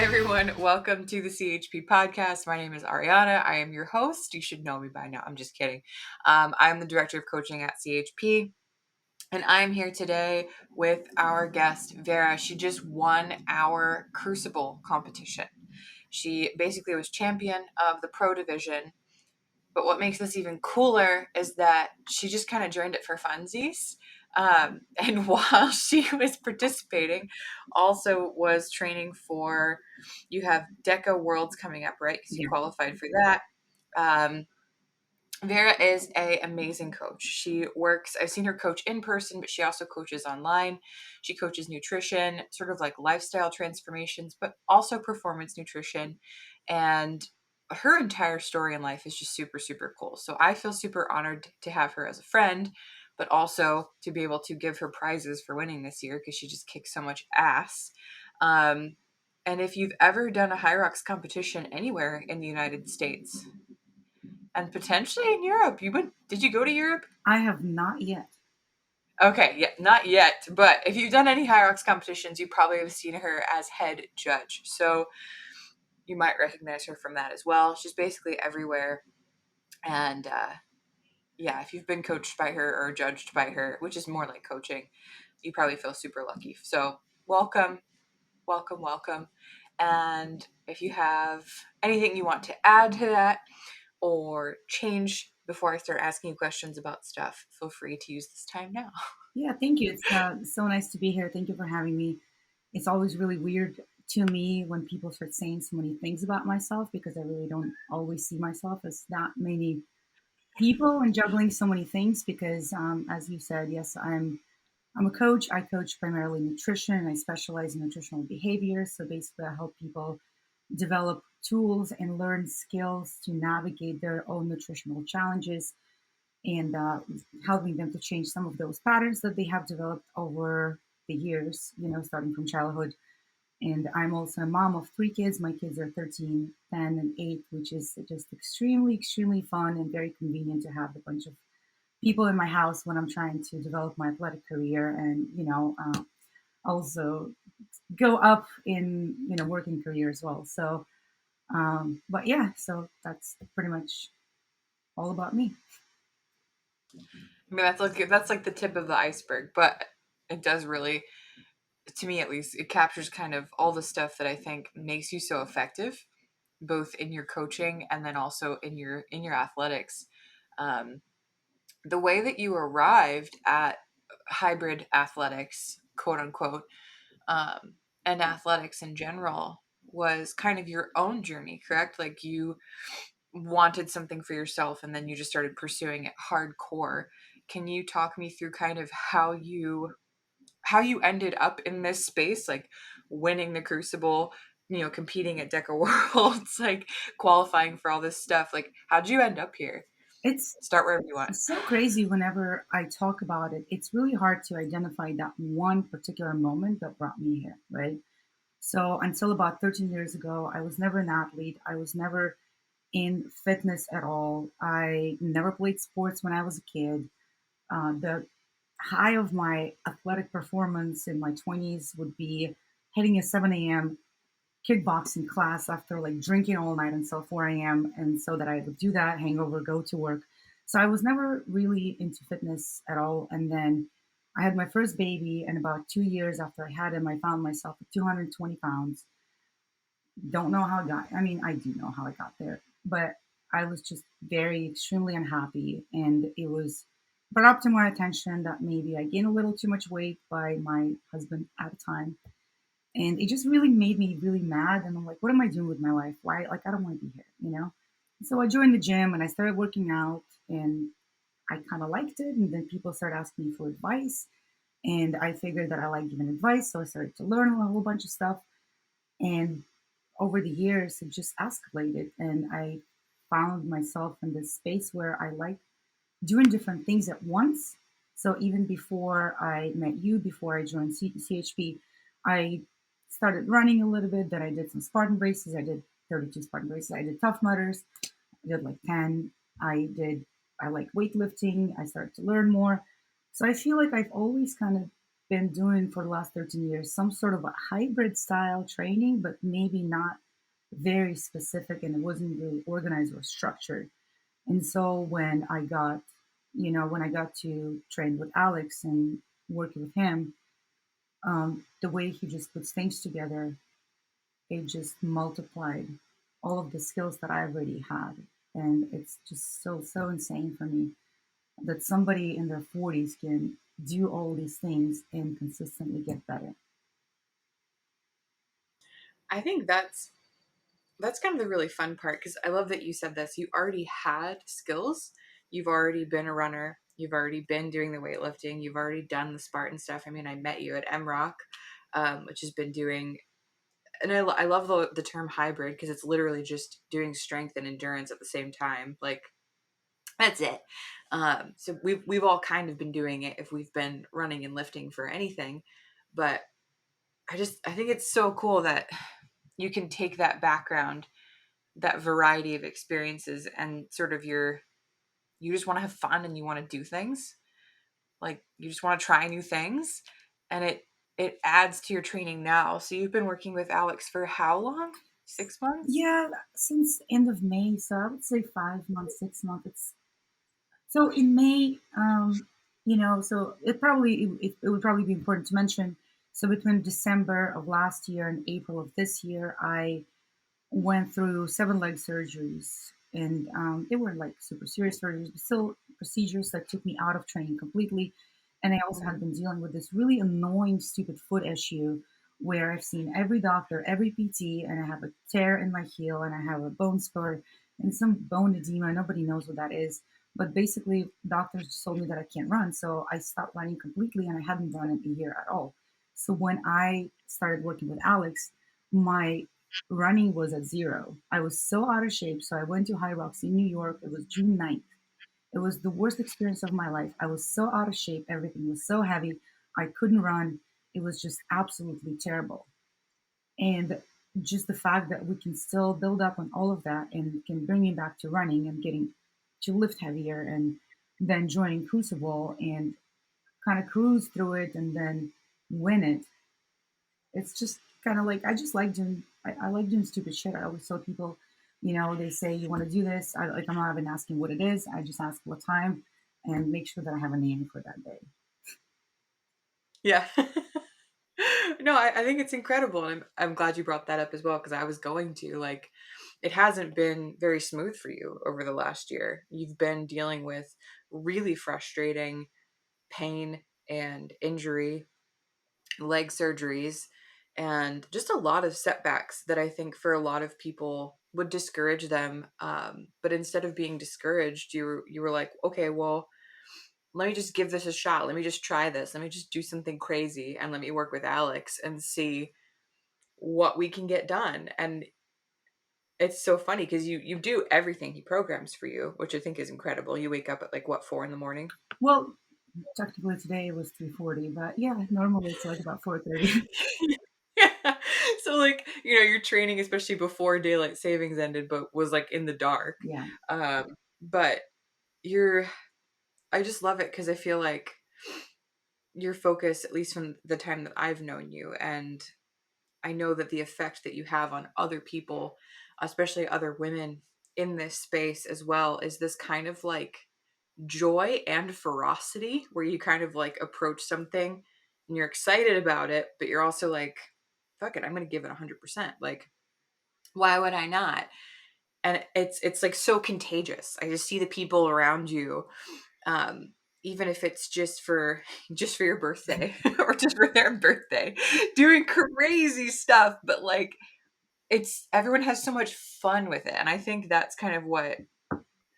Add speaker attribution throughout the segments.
Speaker 1: everyone. Welcome to the CHP podcast. My name is Ariana. I am your host. You should know me by now. I'm just kidding. I'm the director of coaching at CHP, and I'm here today with our guest, Vera. She just won our Crucible competition. She basically was champion of the pro division. But what makes this even cooler is that she just kind of joined it for funsies. And while she was participating, also was training for, you have DECA Worlds coming up, right? Because you qualified for that. Vera is an amazing coach. She works, I've seen her coach in person, but she also coaches online. She coaches nutrition, sort of like lifestyle transformations, but also performance nutrition. And her entire story in life is just super, super cool. So I feel super honored to have her as a friend, but also to be able to give her prizes for winning this year because she just kicks so much ass. And if you've ever done a high rocks competition anywhere in the United States, and potentially in Europe. Did you go to Europe?
Speaker 2: I have not yet.
Speaker 1: Okay, yeah, not yet. But if you've done any high rocks competitions, you probably have seen her as head judge. So you might recognize her from that as well. She's basically everywhere. And yeah, if you've been coached by her or judged by her, which is more like coaching, you probably feel super lucky. So welcome, welcome, welcome. And if you have anything you want to add to that, or change before I start asking you questions about stuff, feel free to use this time now.
Speaker 2: Yeah, thank you. It's so nice to be here. Thank you for having me. It's always really weird to me when people start saying so many things about myself because I really don't always see myself as that many people and juggling so many things. Because, as you said, yes, I'm a coach. I coach primarily nutrition, and I specialize in nutritional behavior. So basically, I help people develop tools and learn skills to navigate their own nutritional challenges and helping them to change some of those patterns that they have developed over the years, starting from childhood. And I'm also a mom of three kids. My kids are 13, 10, and 8, which is just extremely, extremely fun and very convenient to have a bunch of people in my house when I'm trying to develop my athletic career and, also go up in, working career as well. So, but yeah, so that's pretty much all about me.
Speaker 1: I mean, that's like the tip of the iceberg, but it does really, to me at least, it captures kind of all the stuff that I think makes you so effective, both in your coaching and then also in your athletics. Um, the way that you arrived at hybrid athletics, quote unquote, and athletics in general was kind of your own journey, correct? Like you wanted something for yourself and then you just started pursuing it hardcore. Can you talk me through kind of how you ended up in this space, like winning the Crucible, competing at DECA Worlds, like qualifying for all this stuff? Like, how'd you end up here?
Speaker 2: It's
Speaker 1: Start wherever you want.
Speaker 2: It's so crazy whenever I talk about it. It's really hard to identify that one particular moment that brought me here, right? So until about 13 years ago, I was never an athlete. I was never in fitness at all. I never played sports when I was a kid. The high of my athletic performance in my 20s would be hitting a 7 a.m. kickboxing class after like drinking all night until 4 a.m. And so that I would do that, hangover, go to work. So I was never really into fitness at all. And then I had my first baby, and about 2 years after I had him, I found myself at 220 pounds. Don't know how I got. I mean, I do know how I got there, but I was just very extremely unhappy, and it was brought up to my attention that maybe I gained a little too much weight by my husband at the time, and it just really made me really mad. And I'm like, what am I doing with my life? Why? Like, I don't want to be here. So I joined the gym and I started working out, and I kind of liked it. And then people started asking me for advice, and I figured that I like giving advice, so I started to learn a whole bunch of stuff. And over the years, it just escalated, and I found myself in this space where I like doing different things at once. So even before I met you, before I joined CHP, I started running a little bit. Then I did some Spartan races. I did 32 Spartan races. I did Tough Mudders. I did like 10. I like weightlifting. I started to learn more. So I feel like I've always kind of been doing for the last 13 years some sort of a hybrid style training, but maybe not very specific, and it wasn't really organized or structured. And so when I got to train with Alex and work with him, the way he just puts things together, it just multiplied all of the skills that I already had. And it's just so insane for me that somebody in their 40s can do all these things and consistently get better.
Speaker 1: I think that's kind of the really fun part because I love that you said this. You already had skills. You've already been a runner. You've already been doing the weightlifting. You've already done the Spartan stuff. I mean, I met you at MROC, which has been doing, and I love the term hybrid because it's literally just doing strength and endurance at the same time. Like, that's it. So we've all kind of been doing it if we've been running and lifting for anything. But I think it's so cool that you can take that background, that variety of experiences, and sort of you just want to have fun and you want to do things. Like, you just want to try new things, and it adds to your training now. So you've been working with Alex for how long? 6 months?
Speaker 2: Yeah, since end of May, so I would say 5 months, 6 months. It's so in May, so it would probably be important to mention. So between December of last year and April of this year, I went through 7 leg surgeries, and they weren't like super serious surgeries, but still procedures that took me out of training completely. And I also had
Speaker 1: Mhm.
Speaker 2: been dealing with this really annoying, stupid foot issue where I've seen every doctor, every PT, and I have a tear in my heel, and I have a bone spur and some bone edema. Nobody knows what that is. But basically, doctors just told me that I can't run. So I stopped running completely, and I hadn't run in a year at all. So when I started working with Alex, my running was at zero. I was so out of shape. So I went to High Rocks in New York. It was June 9th. It was the worst experience of my life. I was so out of shape. Everything was so heavy. I couldn't run. It was just absolutely terrible. And just the fact that we can still build up on all of that and can bring me back to running and getting to lift heavier, and then joining Crucible and kind of cruise through it and then win it. It's just kind of like I just like doing. I like doing stupid shit. I always tell people, they say you want to do this. I'm not even asking what it is. I just ask what time and make sure that I have a name for that day.
Speaker 1: Yeah. No, I think it's incredible. And I'm glad you brought that up as well because I was going to. Like, it hasn't been very smooth for you over the last year. You've been dealing with really frustrating pain and injury, leg surgeries, and just a lot of setbacks that I think for a lot of people would discourage them. But instead of being discouraged, you were like, okay, well, let me just give this a shot. Let me just try this. Let me just do something crazy and let me work with Alex and see what we can get done. And it's so funny because you do everything he programs for you, which I think is incredible. You wake up at like what, 4 in the morning?
Speaker 2: Well, technically today it was 3:40, but yeah, normally it's like about 4:30.
Speaker 1: Yeah. So like, your training, especially before daylight savings ended, but was like in the dark.
Speaker 2: Yeah.
Speaker 1: But you're I just love it because I feel like your focus, at least from the time that I've known you, and I know that the effect that you have on other people, especially other women in this space as well, is this kind of like joy and ferocity where you kind of like approach something and you're excited about it, but you're also like, fuck it, I'm going to give it 100%. Like, why would I not? And it's like so contagious. I just see the people around you, um, even if it's just for your birthday or just for their birthday, doing crazy stuff, but like it's everyone has so much fun with it. And I think that's kind of what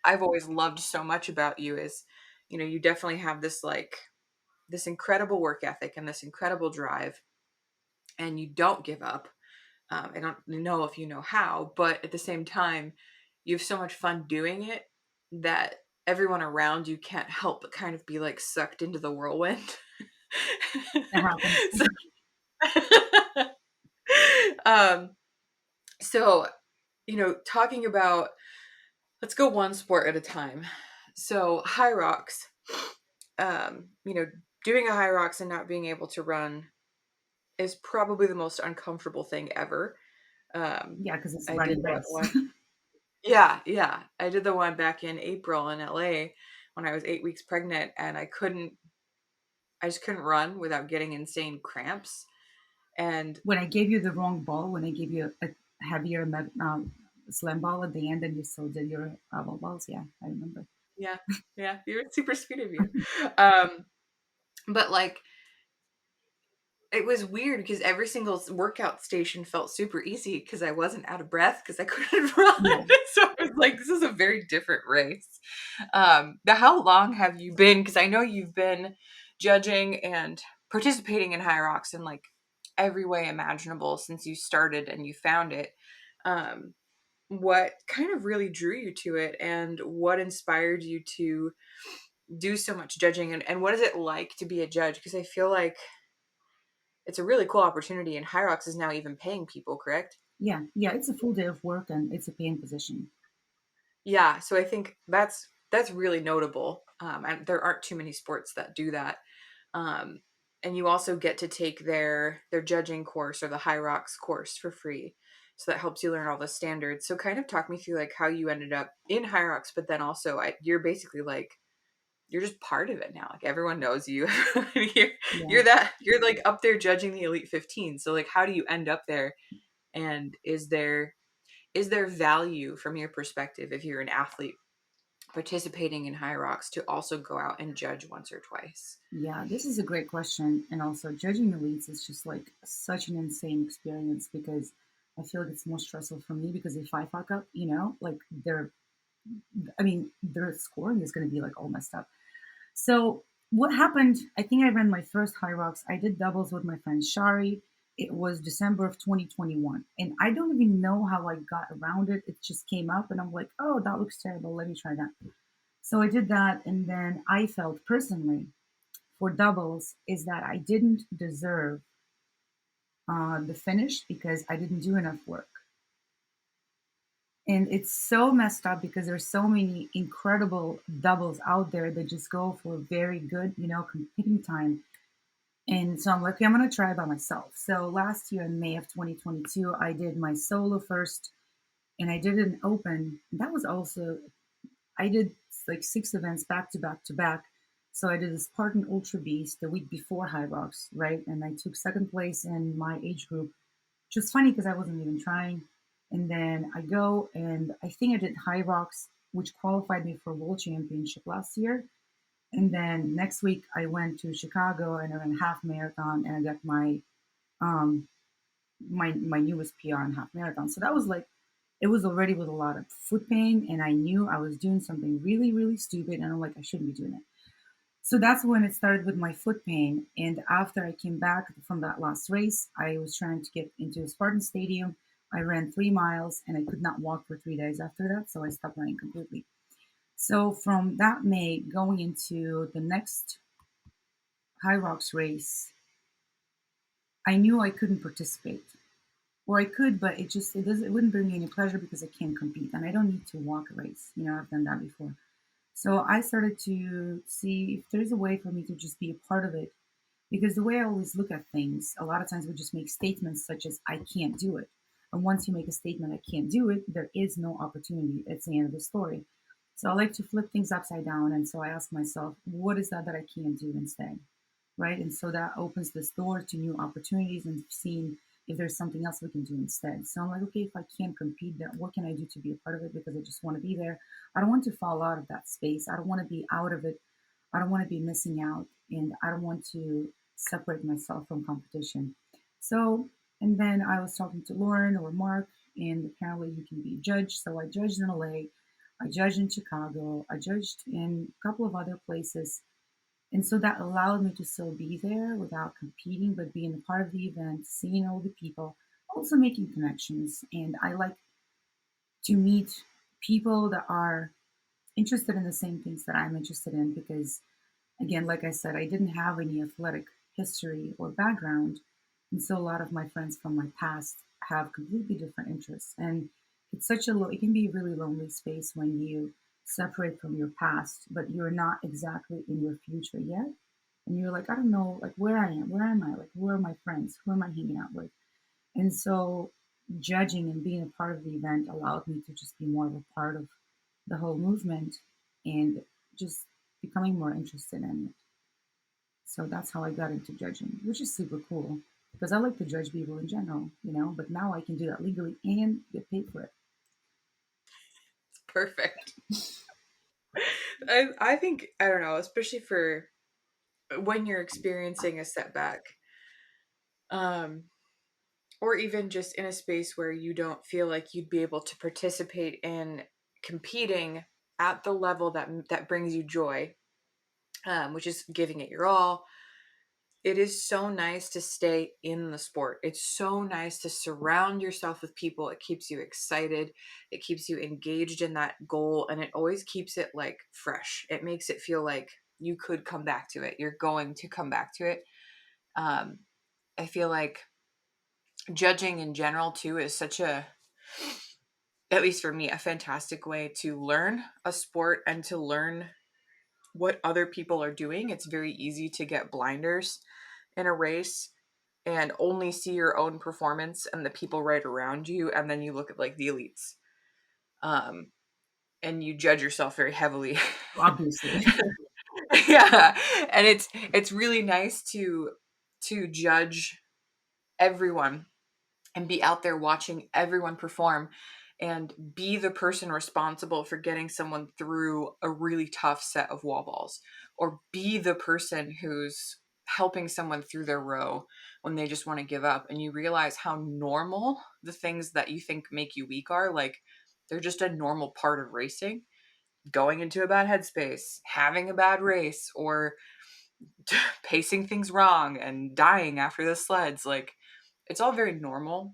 Speaker 1: I've always loved so much about you is, you definitely have this like this incredible work ethic and this incredible drive, and you don't give up. I don't know if you know how, but at the same time, you have so much fun doing it that everyone around you can't help but kind of be like sucked into the whirlwind.
Speaker 2: That happens.
Speaker 1: so, um, so, talking about, let's go one sport at a time. So, high rocks, um, you know, doing a high rocks and not being able to run is probably the most uncomfortable thing ever. Um,
Speaker 2: Yeah, because it's
Speaker 1: I did
Speaker 2: running
Speaker 1: that
Speaker 2: race.
Speaker 1: one. Yeah, yeah. I did the one back in April in LA when I was 8 weeks pregnant, and I just couldn't run without getting insane cramps. And
Speaker 2: When I gave you the wrong ball, when I gave you a heavier slam ball at the end, and you still did your balls, yeah, I remember.
Speaker 1: yeah, yeah, you're super sweet of you. Um, but like it was weird because every single workout station felt super easy because I wasn't out of breath because I couldn't run.
Speaker 2: Yeah,
Speaker 1: So I was like, this is a very different race. Now, how long have you been? Because I know you've been judging and participating in high rocks in like every way imaginable since you started and you found it. Um, what kind of really drew you to it, and what inspired you to do so much judging, and what is it like to be a judge? Because I feel like it's a really cool opportunity, and Hyrox is now even paying people, correct?
Speaker 2: yeah. It's a full day of work and it's a paying position.
Speaker 1: Yeah, so I think that's really notable. And there aren't too many sports that do that. Um, and you also get to take their judging course or the Hyrox course for free. So that helps you learn all the standards. So kind of talk me through like how you ended up in Hyrox, but then also you're basically like you're just part of it now. Like everyone knows you. you're,
Speaker 2: Yeah.
Speaker 1: you're like up there judging the Elite 15. So like how do you end up there? And is there value from your perspective if you're an athlete participating in high rocks to also go out and judge once or twice?
Speaker 2: Yeah, this is a great question. And also, judging elites is just like such an insane experience because I feel like it's more stressful for me because if I fuck up, like I mean, their scoring is going to be like all messed up. So, what happened? I think I ran my first high rocks. I did doubles with my friend Shari. It was December of 2021. And I don't even know how I got around it. It just came up, and I'm like, oh, that looks terrible. Let me try that. So I did that. And then I felt personally for doubles is that I didn't deserve the finish because I didn't do enough work. And it's so messed up because there's so many incredible doubles out there that just go for very good, competing time. And so I'm like, okay, I'm going to try by myself. So last year in May of 2022, I did my solo first and I did an open. That was also, I did like 6 events back to back to back. So I did the Spartan Ultra Beast the week before High Rocks, right? And I took second place in my age group, which was funny because I wasn't even trying. And then I go and I think I did High Rocks, which qualified me for World Championship last year. And then next week I went to Chicago and I ran a half marathon and I got um my newest PR in half marathon. So that was like it was already with a lot of foot pain and I knew I was doing something really, really stupid and I'm like I shouldn't be doing it. So that's when it started with my foot pain. And after I came back from that last race, I was trying to get into a Spartan Stadium. I ran 3 miles and I could not walk for 3 days after that. So I stopped running completely. So from that May going into the next High Rocks race, I knew I couldn't participate. Or I could, but it wouldn't bring me any pleasure because I can't compete and I don't need to walk a race. I've done that before. So I started to see if there's a way for me to just be a part of it. Because the way I always look at things, a lot of times we just make statements such as, I can't do it. And once you make a statement, I can't do it, there is no opportunity. It's the end of the story. So I like to flip things upside down. And so I ask myself, what is that I can't do instead? Right. And so that opens this door to new opportunities and seeing if there's something else we can do instead. So I'm like, okay, if I can't compete, then what can I do to be a part of it? Because I just want to be there. I don't want to fall out of that space. I don't want to be out of it. I don't want to be missing out. And I don't want to separate myself from competition. So, and then I was talking to Lauren or Mark, and apparently you can be judged. So I judged in LA, I judged in Chicago, I judged in a couple of other places. And so that allowed me to still be there without competing, but being a part of the event, seeing all the people, also making connections. And I like to meet people that are interested in the same things that I'm interested in because, again, like I said, I didn't have any athletic history or background. And so a lot of my friends from my past have completely different interests. And it's it can be a really lonely space when you separate from your past, but you're not exactly in your future yet. and you're like, I don't know, like where I am, where am I, like who are my friends, who am I hanging out with? And so judging and being a part of the event allowed me to just be more of a part of the whole movement and just becoming more interested in it. So that's how I got into judging, which is super cool because I like to judge people in general, but now I can do that legally and get paid for it.
Speaker 1: Perfect. I think, I don't know, especially for when you're experiencing a setback, um, or even just in a space where you don't feel like you'd be able to participate in competing at the level that brings you joy, which is giving it your all. It is so nice to stay in the sport. It's so nice to surround yourself with people. It keeps you excited. It keeps you engaged in that goal, and it always keeps it like fresh. It makes it feel like you could come back to it. You're going to come back to it. Um, I feel like judging in general too is such a, at least for me, a fantastic way to learn a sport and to learn what other people are doing. It's very easy to get blinders in a race and only see your own performance and the people right around you, and then you look at like the elites, um, and you judge yourself very heavily.
Speaker 2: Obviously.
Speaker 1: Yeah, and it's really nice to judge everyone and be out there watching everyone perform and be the person responsible for getting someone through a really tough set of wall balls, or be the person who's helping someone through their row when they just want to give up, and you realize how normal the things that you think make you weak are. Like, they're just a normal part of racing. Going into a bad headspace, having a bad race, or pacing things wrong and dying after the sleds, like, it's all very normal.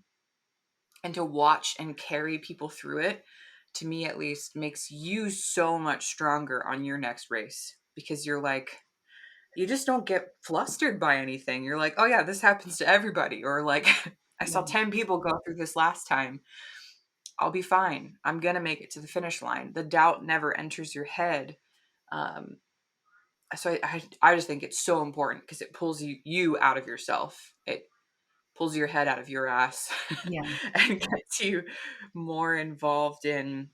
Speaker 1: And to watch and carry people through it, to me at least, makes you so much stronger on your next race, because you're like, you just don't get flustered by anything. You're like, oh yeah, this happens to everybody. Or like, I saw
Speaker 2: Yeah.
Speaker 1: 10 people go through this last time. I'll be fine. I'm going to make it to the finish line. The doubt never enters your head. Um, so I just think it's so important because it pulls you out of yourself. It pulls your head out of your ass
Speaker 2: Yeah.
Speaker 1: and gets you more involved in,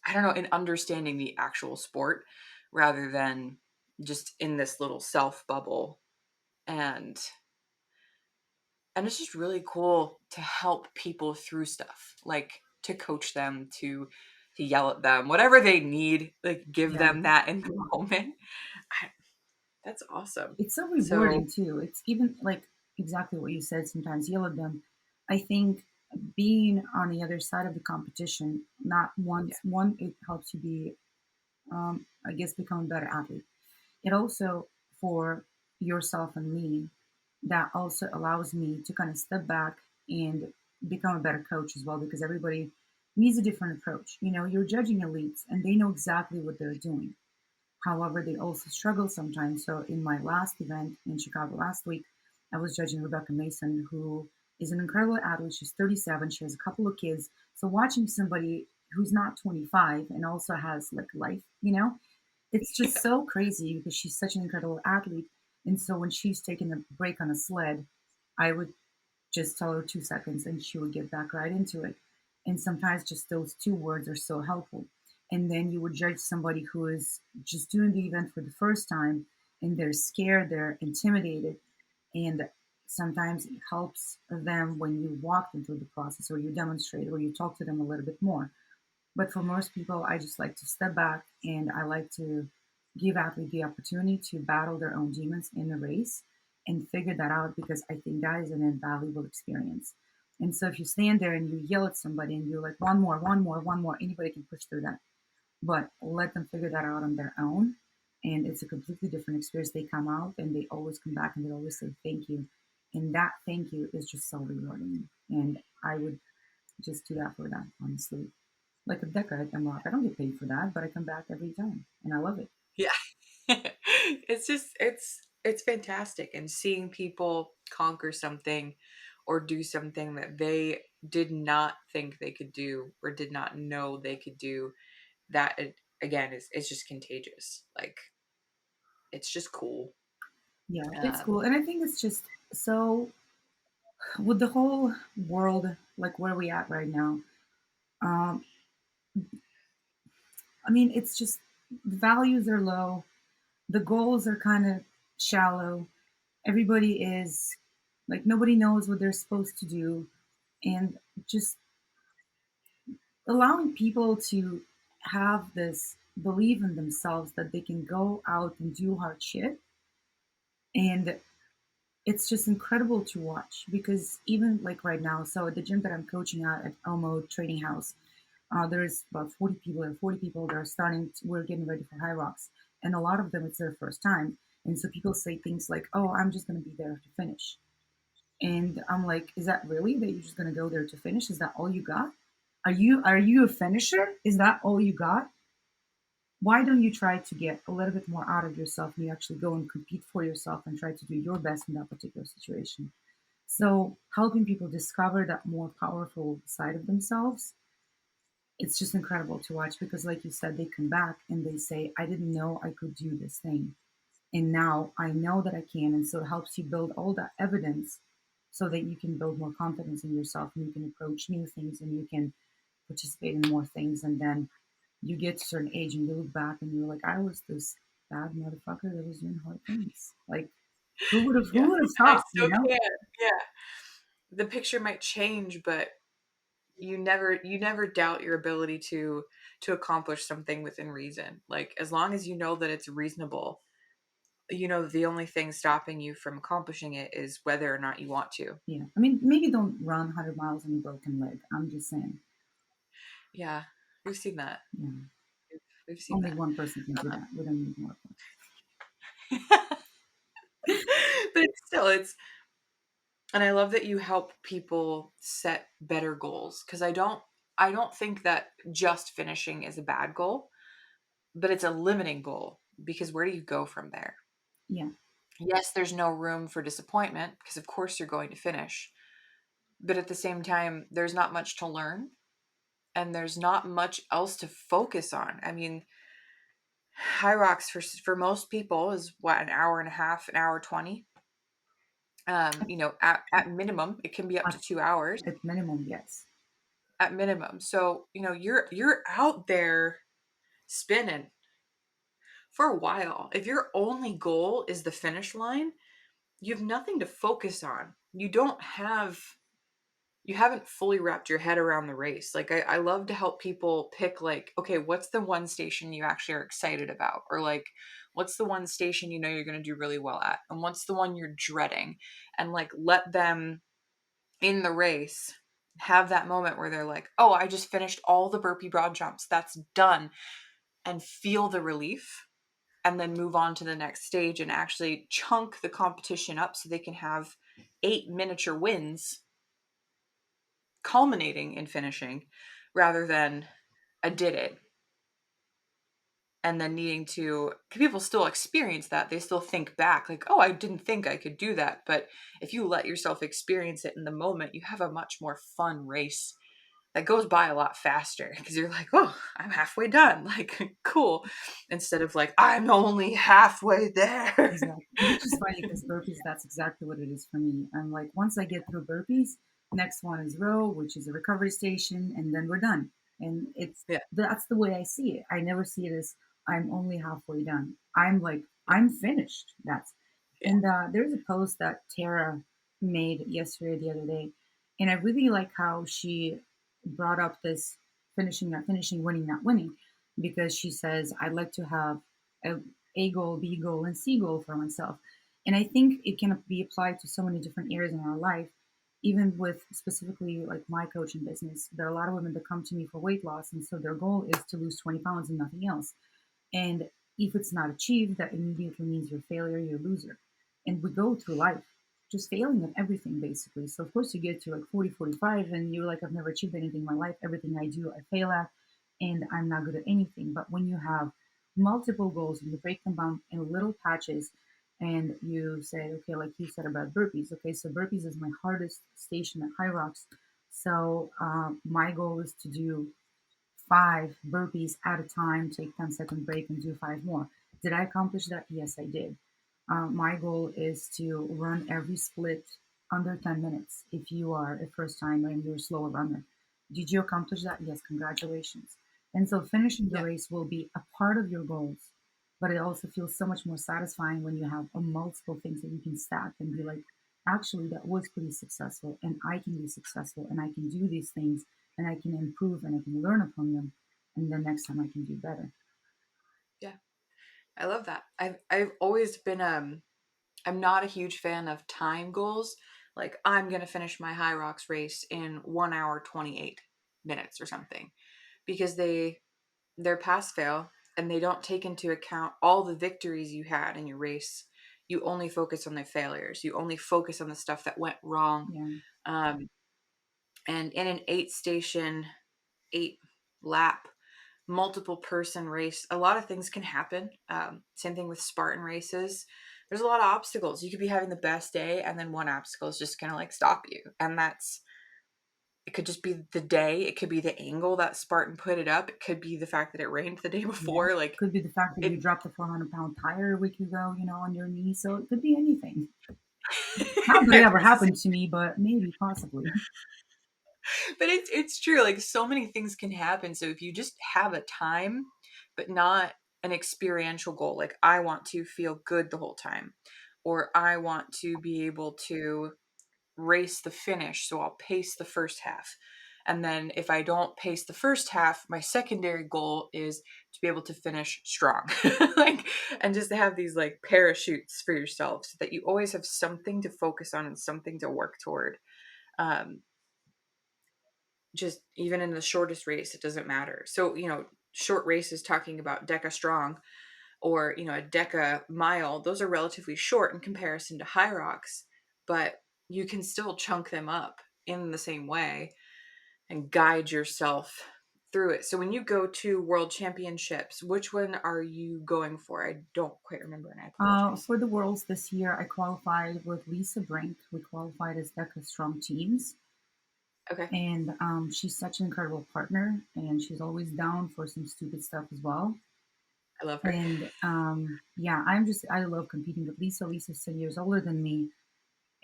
Speaker 1: I don't know, in understanding the actual sport rather than just in this little self bubble. And it's just really cool to help people through stuff, like to coach them, to yell at them, whatever they need, like give
Speaker 2: Yeah.
Speaker 1: them that in the moment. I, that's awesome.
Speaker 2: It's so
Speaker 1: So
Speaker 2: rewarding too. It's even like exactly what you said, sometimes yell at them. I think being on the other side of the competition, not
Speaker 1: yeah,
Speaker 2: once, one, it helps you be, I guess, become a better athlete. It also, for yourself and me, that also allows me to kind of step back and become a better coach as well because everybody needs a different approach. You're judging elites and they know exactly what they're doing. However, they also struggle sometimes. So in my last event in Chicago last week, I was judging Rebecca Mason, who is an incredible athlete. She's 37. She has a couple of kids. So watching somebody who's not 25 and also has like life, it's just
Speaker 1: yeah,
Speaker 2: so crazy because she's such an incredible athlete. And so when she's taking a break on a sled, I would just tell her 2 seconds and she would get back right into it. And sometimes just those two words are so helpful. And then you would judge somebody who is just doing the event for the first time and they're scared, they're intimidated. And sometimes it helps them when you walk them through the process or you demonstrate or you talk to them a little bit more. But for most people, I just like to step back and I like to give athletes the opportunity to battle their own demons in the race and figure that out because I think that is an invaluable experience. And so if you stand there and you yell at somebody and you're like, one more, one more, one more, anybody can push through that. But let them figure that out on their own. And it's a completely different experience. They come out and they always come back and they always say thank you. And that thank you is just so rewarding. And I would just do that for that, honestly. Like a Deca at Rock. I don't get paid for that, but I come back every time and I love it.
Speaker 1: yeah. It's just it's fantastic, and seeing people conquer something or do something that they did not think they could do or did not know they could do, that it, again, is it's just contagious. Like, it's just cool.
Speaker 2: Yeah, it's
Speaker 1: Um,
Speaker 2: cool. And I think it's just so with the whole world, like where we at right now. Um, I mean, it's just the values are low, the goals are kind of shallow. Everybody is like nobody knows what they're supposed to do, and just allowing people to have this belief in themselves that they can go out and do hard shit. And it's just incredible to watch because even like right now, so at the gym that I'm coaching at Elmo Training House, there's about 40 people or 40 people that are starting to, we're getting ready for high rocks, and a lot of them it's their first time, and so people say things like, oh, I'm just going to be there to finish. And I'm like, is that really that you're just going to go there to finish? Is that all you got? Are you a finisher? Is that all you got? Why don't you try to get a little bit more out of yourself and you actually go and compete for yourself and try to do your best in that particular situation? So helping people discover that more powerful side of themselves, it's just incredible to watch because like you said, they come back and they say, I didn't know I could do this thing. And now I know that I can. And so it helps you build all that evidence so that you can build more confidence in yourself and you can approach new things and you can participate in more things. And then you get to a certain age and you look back and you're like, I was this bad motherfucker that was doing hard things. Like who
Speaker 1: yeah,
Speaker 2: would have
Speaker 1: I
Speaker 2: thought, you
Speaker 1: still
Speaker 2: know?
Speaker 1: can. Yeah, the picture might change, but you never doubt your ability to accomplish something within reason. Like as long as you know that it's reasonable, the only thing stopping you from accomplishing it is whether or not you want to.
Speaker 2: Yeah. I mean, maybe don't run 100 miles on a broken leg. I'm just saying.
Speaker 1: Yeah, we've seen that.
Speaker 2: Yeah.
Speaker 1: We've seen
Speaker 2: Only
Speaker 1: that.
Speaker 2: one person can do that. We don't need more.
Speaker 1: But it's still it's and I love that you help people set better goals because I don't think that just finishing is a bad goal, but it's a limiting goal because where do you go from there?
Speaker 2: Yeah.
Speaker 1: Yes, there's no room for disappointment because of course you're going to finish, but at the same time there's not much to learn and there's not much else to focus on. I mean, high rocks for most people is what, an hour and a half, an hour 20. At minimum it can be up to
Speaker 2: At,
Speaker 1: 2 hours
Speaker 2: at minimum, yes.
Speaker 1: at minimum. So, you're out there spinning for a while. If your only goal is the finish line, you have nothing to focus on. You haven't fully wrapped your head around the race. Like I love to help people pick like, okay, what's the one station you actually are excited about? Or like, what's the one station you know you're gonna do really well at? And what's the one you're dreading? And like let them in the race have that moment where they're like, oh, I just finished all the burpee broad jumps. That's done. And feel the relief and then move on to the next stage and actually chunk the competition up so they can have 8 miniature wins culminating in finishing rather than I did it and then needing to, because people still experience that. They still think back like, oh, I didn't think I could do that. But if you let yourself experience it in the moment, you have a much more fun race that goes by a lot faster because you're like, oh, I'm halfway done. Like, cool. Instead of like, I'm only halfway there.
Speaker 2: Exactly. Which is funny because burpees, that's exactly what it is for me. I'm like, once I get through burpees, next one is row, which is a recovery station, and then we're done. And it's
Speaker 1: Yeah.
Speaker 2: that's the way I see it. I never see it as I'm only halfway done. I'm like, I'm finished. That's
Speaker 1: Yeah.
Speaker 2: and there's a post that Tara made yesterday, the other day, and I really like how she brought up this finishing, not finishing, winning, not winning, because she says I'd like to have a a goal, B goal, and C goal for myself. And I think it can be applied to so many different areas in our life, even with specifically like my coaching business. There are a lot of women that come to me for weight loss, and so their goal is to lose 20 pounds and nothing else. And if it's not achieved, that immediately means you're a failure, you're a loser. And we go through life just failing at everything basically. So of course you get to like 40, 45 and you're like, I've never achieved anything in my life. Everything I do, I fail at and I'm not good at anything. But when you have multiple goals and you break them down in little patches and you say, okay, like you said about burpees. Okay, so burpees is my hardest station at High Rocks. So my goal is to do 5 burpees at a time, take 10-second break and do 5 more. Did I accomplish that? Yes, I did. My goal is to run every split under 10 minutes if you are a first timer and you're a slower runner. Did you accomplish that? Yes, congratulations. And so finishing the
Speaker 1: Yeah.
Speaker 2: race will be a part of your goals, but it also feels so much more satisfying when you have a multiple things that you can stack and be like, actually, that was pretty successful, and I can be successful, and I can do these things, and I can improve, and I can learn upon them, and the next time I can do better.
Speaker 1: Yeah. I love that. I've always been I'm not a huge fan of time goals. Like I'm gonna finish my high rocks race in 1 hour 28 minutes or something. Because they're pass fail and they don't take into account all the victories you had in your race. You only focus on the failures. You only focus on the stuff that went wrong.
Speaker 2: Yeah.
Speaker 1: Um, and in an 8 station, 8 lap, multiple person race, a lot of things can happen. Same thing with Spartan races. There's a lot of obstacles. You could be having the best day, and then one obstacle is just gonna like stop you, and that's it could just be the day. It could be the angle that Spartan put it up. It could be the fact that it rained the day
Speaker 2: Yeah.
Speaker 1: before. Like
Speaker 2: Could be the fact that you
Speaker 1: it,
Speaker 2: dropped a 400-pound tire a week ago, on your knee. So it could be anything. Not that it
Speaker 1: I
Speaker 2: ever
Speaker 1: was,
Speaker 2: happened to me, but maybe, possibly.
Speaker 1: but it's true. Like so many things can happen. So if you just have a time, but not an experiential goal, like I want to feel good the whole time, or I want to be able to race the finish, so I'll pace the first half. And then if I don't pace the first half, my secondary goal is to be able to finish strong. Like and just to have these like parachutes for yourself so that you always have something to focus on and something to work toward. Um, just even in the shortest race, it doesn't matter. So, short races talking about Deca Strong or, a Deca mile, those are relatively short in comparison to high rocks, but you can still chunk them up in the same way and guide yourself through it. So when you go to world championships, which one are you going for? I don't quite remember and I apologize.
Speaker 2: For the Worlds this year, I qualified with Lisa Brink. We qualified as DECA Strong Teams.
Speaker 1: Okay.
Speaker 2: And she's such an incredible partner, and she's always down for some stupid stuff as well.
Speaker 1: I love her.
Speaker 2: And yeah, I love competing with Lisa. Lisa's 10 years older than me,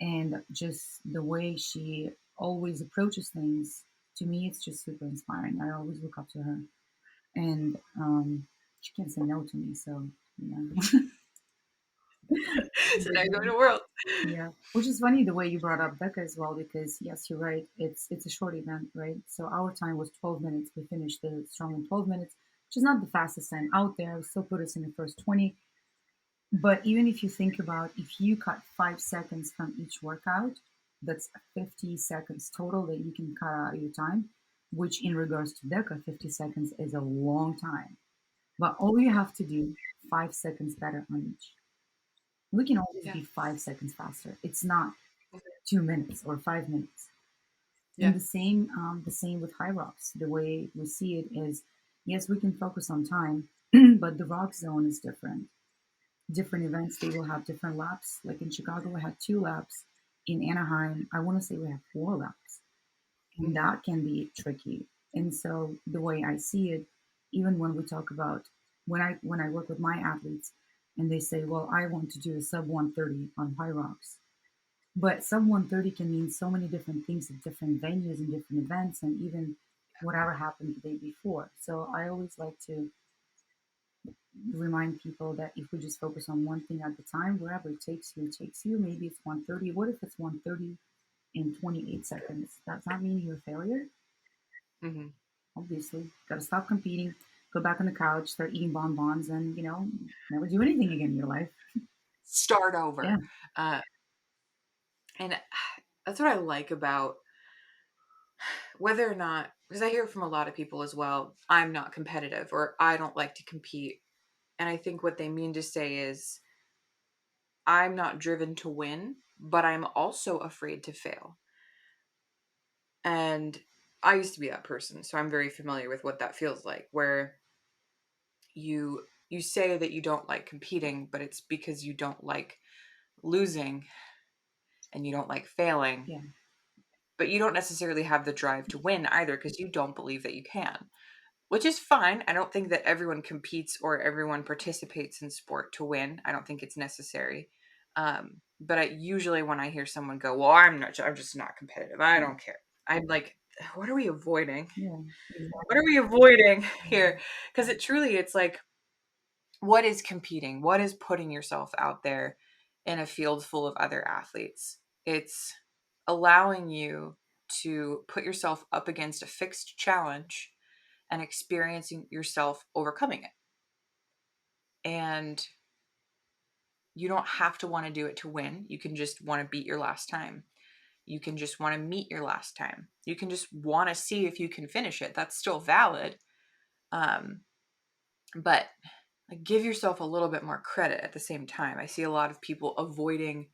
Speaker 2: and just the way she always approaches things, to me, it's just super inspiring. I always look up to her, and she can't say no to me. So yeah,
Speaker 1: So now you're going to world.
Speaker 2: yeah. Which is funny the way you brought up Becca as well, because yes, you're right. It's a short event, right? So our time was 12 minutes. We finished the strong in 12 minutes, which is not the fastest time out there. We still put us in the first 20. But even if you think about if you cut 5 seconds from each workout, that's 50 seconds total that you can cut out of your time, which in regards to DECA, 50 seconds is a long time. But all you have to do, 5 seconds better on each. We can always
Speaker 1: Yeah.
Speaker 2: be 5 seconds faster. It's not 2 minutes or 5 minutes. And
Speaker 1: Yeah.
Speaker 2: the same with high rocks. The way we see it is, yes, we can focus on time, but the rock zone is different. Different events, they will have different laps. Like in Chicago, we had 2 laps. In Anaheim, I want to say we have 4 laps, and
Speaker 1: Hmm.
Speaker 2: that can be tricky. And so the way I see it, even when we talk about when I work with my athletes, and they say, "Well, I want to do a sub 130 on high rocks," but sub 130 can mean so many different things at different venues and different events, and even whatever happened the day before. So I always like to remind people that if we just focus on one thing at the time, wherever it takes you. Maybe it's 130. What if it's 130 in 28 seconds? Does that mean you're a failure?
Speaker 1: Hmm.
Speaker 2: Obviously, got to stop competing, go back on the couch, start eating bonbons, and never do anything again in your life.
Speaker 1: Start
Speaker 2: Yeah.
Speaker 1: over. And that's what I like about whether or not, because I hear from a lot of people as well, I'm not competitive or I don't like to compete. And I think what they mean to say is, I'm not driven to win, but I'm also afraid to fail. And I used to be that person, so I'm very familiar with what that feels like, where you say that you don't like competing, but it's because you don't like losing and you don't like failing,
Speaker 2: Yeah.
Speaker 1: but you don't necessarily have the drive to win either because you don't believe that you can. which is fine. I don't think that everyone competes or everyone participates in sport to win. I don't think it's necessary. But usually when I hear someone go, "Well, I'm just not competitive. I
Speaker 2: Yeah,
Speaker 1: don't care." I'm like, "What are we avoiding?
Speaker 2: yeah,
Speaker 1: What are
Speaker 2: exactly.
Speaker 1: we avoiding
Speaker 2: Yeah.
Speaker 1: here?" Because it's like, what is competing? What is putting yourself out there in a field full of other athletes? It's allowing you to put yourself up against a fixed challenge and experiencing yourself overcoming it. And you don't have to want to do it to win. You can just want to beat your last time. You can just want to meet your last time. You can just want to see if you can finish it. That's still valid. Um, but like, give yourself a little bit more credit at the same time. I see a lot of people avoiding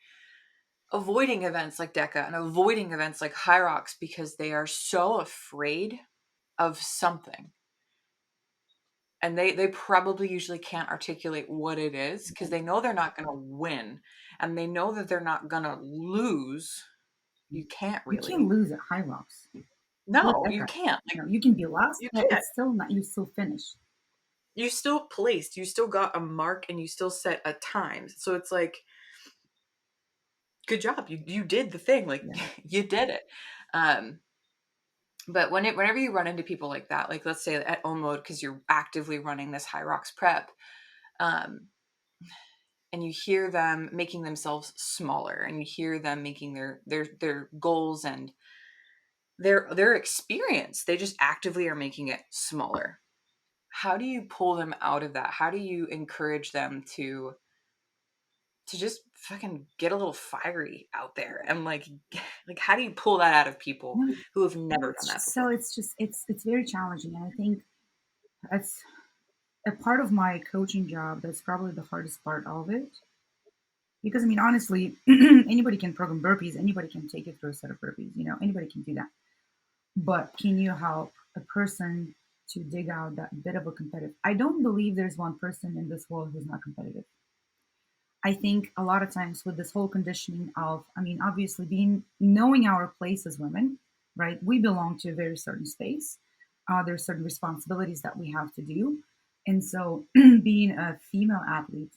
Speaker 1: events like DECA and avoiding events like High Rocks because they are so afraid of something. And they probably usually can't articulate what it is because they know they're not going to win and they know that they're not going to lose. You can't
Speaker 2: You can't
Speaker 1: really.
Speaker 2: lose at high rocks or
Speaker 1: No, you
Speaker 2: Deca.
Speaker 1: can't.
Speaker 2: You
Speaker 1: Like,
Speaker 2: know, you can be last,
Speaker 1: you
Speaker 2: but
Speaker 1: can't.
Speaker 2: it's still not. You still finish.
Speaker 1: You still placed, you still got a mark and you still set a time. So it's like, good job. You did the thing. Like
Speaker 2: Yeah.
Speaker 1: you did it. Um, but whenever you run into people like that, like let's say at OMOD, because you're actively running this High Rocks prep, um, and you hear them making themselves smaller and you hear them making their goals and their experience, they just actively are making it smaller. How do you pull them out of that? How do you encourage them to just fucking get a little fiery out there and like how do you pull that out of people
Speaker 2: No,
Speaker 1: who have never done
Speaker 2: it's
Speaker 1: that
Speaker 2: just so
Speaker 1: before?
Speaker 2: it's very challenging, and I think that's a part of my coaching job. That's probably the hardest part of it. Because I mean, honestly, anybody can program burpees. Anybody can take it through a set of burpees. You know, anybody can do that. But can you help a person to dig out that bit of a competitive? I don't believe there's one person in this world who's not competitive. I think a lot of times with this whole conditioning of, I mean, obviously being knowing our place as women, right? We belong to a very certain space. There's certain responsibilities that we have to do, and so being a female athlete,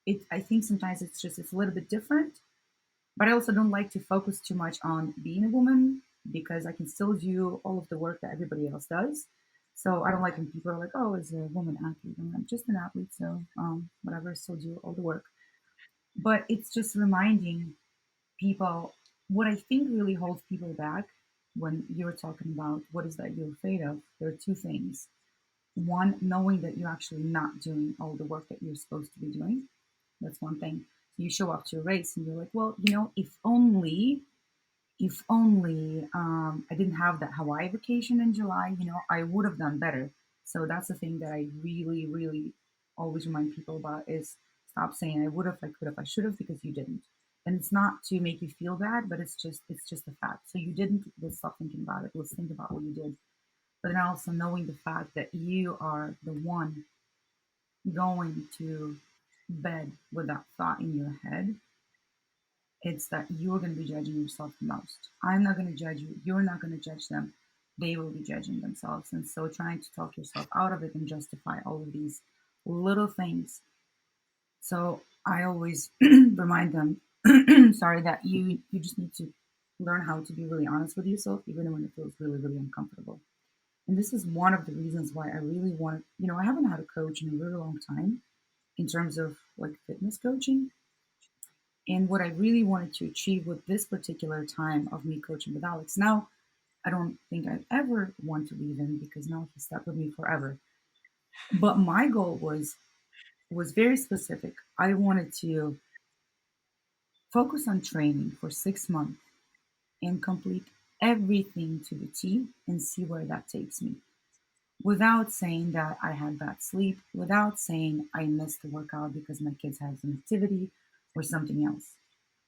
Speaker 2: it I think sometimes it's a little bit different. But I also don't like to focus too much on being a woman because I can still do all of the work that everybody else does. So I don't like
Speaker 1: Okay.
Speaker 2: when people are like, "Oh, as a woman athlete," I'm just an athlete, so whatever, still do all the work. But it's just reminding people what I think really holds people back when you're talking about what is that you're afraid of. There are two things. One, knowing that you're actually not doing all the work that you're supposed to be doing. That's one thing. So you show up to a race and you're like, well, if only I didn't have that Hawaii vacation in July, I would have done better. So that's the thing that I really, really always remind people about is stop saying I would have, I could have, I should have because you didn't. And it's not to make you feel bad, but it's just a fact. So you didn't, let's stop thinking about it. Let's think about what you did. But then also knowing the fact that you are the one going to bed with that thought in your head, it's that you're going to be judging yourself the most. I'm not going to judge you. You're not going to judge them. They will be judging themselves. And so trying to talk yourself out of it and justify all of these little things. So I always remind them, sorry, that you just need to learn how to be really honest with yourself, even when it feels really, really uncomfortable. And this is one of the reasons why I really want, I haven't had a coach in a really long time in terms of like fitness coaching. And what I really wanted to achieve with this particular time of me coaching with Alex. Now, I don't think I ever want to leave him because now he's stuck with me forever. But my goal was very specific. I wanted to focus on training for 6 months and complete everything to the T and see where that takes me. Without saying that I had bad sleep, without saying I missed the workout because my kids had some activity or something else.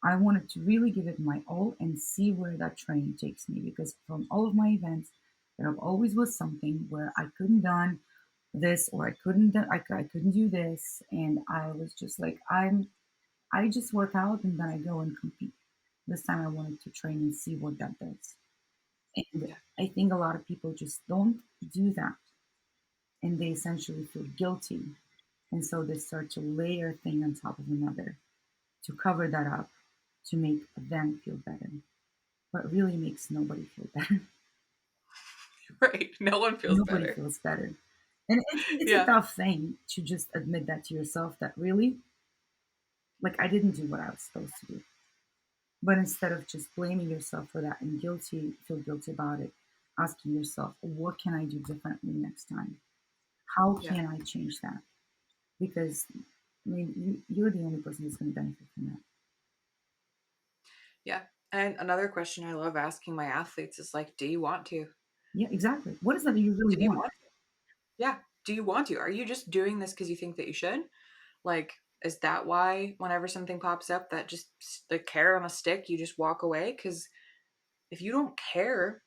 Speaker 2: I wanted to really give it my all and see where that training takes me because from all of my events, there always was something where I couldn't done this or I couldn't do this, and I was just like I just work out and then I go and compete. This time I wanted to train and see what that does, and
Speaker 1: Yeah.
Speaker 2: I think a lot of people just don't do that. and they essentially feel guilty. And so they start to layer thing on top of another to cover that up, to make them feel better. But really makes nobody feel better.
Speaker 1: Right. No one feels
Speaker 2: Nobody
Speaker 1: better.
Speaker 2: feels better. And it's a
Speaker 1: Yeah.
Speaker 2: tough thing to just admit that to yourself that really, like, I didn't do what I was supposed to do. But instead of just blaming yourself for that and feel guilty about it, asking yourself, what can I do differently next time? How
Speaker 1: Yeah.
Speaker 2: can I change that? Because I mean, you're the only person that's going to benefit from that.
Speaker 1: Yeah. And another question I love asking my athletes is like, do you want to?
Speaker 2: Yeah, exactly. What is that you really
Speaker 1: Do you
Speaker 2: want?
Speaker 1: want to? Yeah. Do you want to? Are you just doing this because you think that you should? Like, is that why whenever something pops up that just the carrot on a stick, you just walk away? Because if you don't care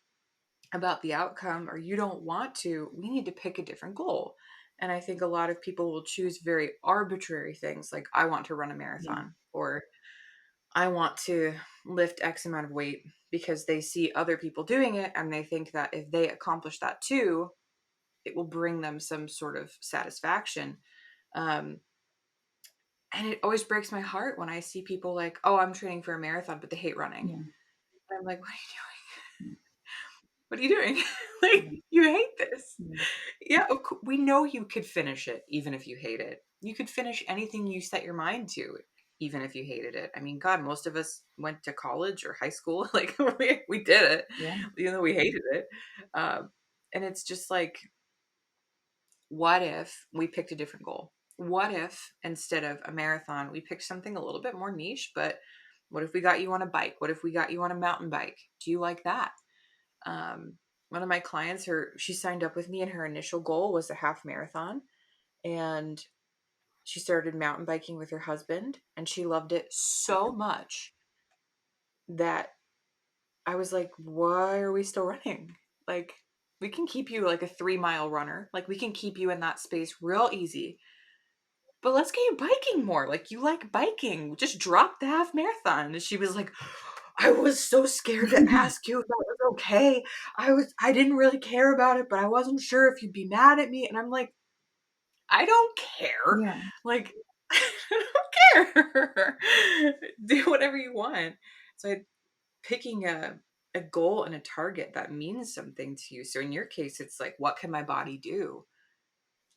Speaker 1: about the outcome or you don't want to, we need to pick a different goal. And I think a lot of people will choose very arbitrary things like, I want to run a
Speaker 2: Yeah,
Speaker 1: marathon or I want to lift X amount of weight because they see other people doing it and they think that if they accomplish that too, it will bring them some sort of satisfaction. Um, and it always breaks my heart when I see people like, oh, I'm training for a marathon, but they hate running.
Speaker 2: yeah,
Speaker 1: And I'm like, what are you doing?
Speaker 2: yeah,
Speaker 1: What are you doing? Like,
Speaker 2: yeah,
Speaker 1: you hate this.
Speaker 2: yeah,
Speaker 1: Yeah, we know you could finish it even if you hate it. You could finish anything you set your mind to even if you hated it. I mean, God, most of us went to college or high school. Like, we did it,
Speaker 2: yeah,
Speaker 1: even though we hated it. Um, and it's just like, what if we picked a different goal? What if instead of a marathon, we picked something a little bit more niche, but what if we got you on a bike? What if we got you on a mountain bike? Do you like that? One of my clients, she signed up with me and her initial goal was a half marathon. And she started mountain biking with her husband and she loved it so much that I was like, why are we still running? Like, we can keep you like a 3 mile runner. Like, we can keep you in that space real easy. But let's get you biking more. Like, you like biking. Just drop the half marathon. And she was like, I was so scared to ask you if that was okay. I didn't really care about it, but I wasn't sure if you'd be mad at me. And I'm like, I don't care.
Speaker 2: yeah,
Speaker 1: Like, I don't care. Do whatever you want. So picking a goal and a target that means something to you. So in your case, it's like, what can my body do?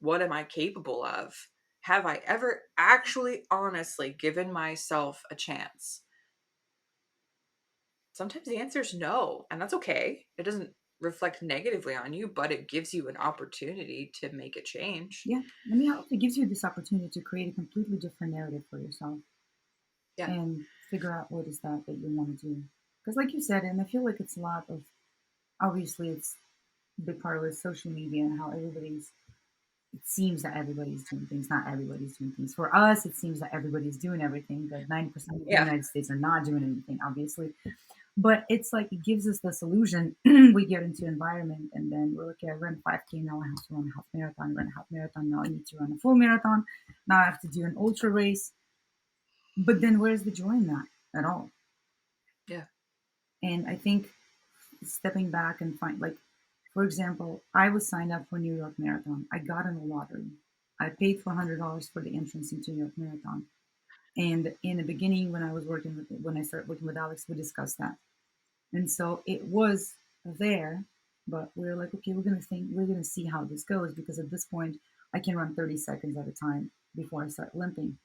Speaker 1: What am I capable of? Have I ever actually honestly given myself a chance? Sometimes the answer is no, and that's okay. It doesn't reflect negatively on you, but it gives you an opportunity to make a change.
Speaker 2: yeah. I mean, it gives you this opportunity to create a completely different narrative for yourself
Speaker 1: Yeah.
Speaker 2: and figure out what is that you want to do. Because, like you said, and I feel like it's a lot of obviously it's a big part of it, social media and how everybody's it seems that everybody's doing things. Not everybody's doing things. For us, it seems that everybody's doing everything, but 90% of the
Speaker 1: Yeah.
Speaker 2: United States are not doing anything, obviously. But it's like it gives us this illusion. We get into environment and then we're like, okay, I ran 5K, now I have to run a half marathon, run a half marathon, now I need to run a full marathon, now I have to do an ultra race. But then where's the joy in that at all?
Speaker 1: Yeah.
Speaker 2: And I think stepping back and find like for example, I was signed up for New York Marathon. I got in the lottery. I paid $400 for the entrance into New York Marathon. And in the beginning, when I started working with Alex, we discussed that. And so it was there, but we were like, okay, we're gonna see how this goes because at this point, I can run 30 seconds at a time before I start limping.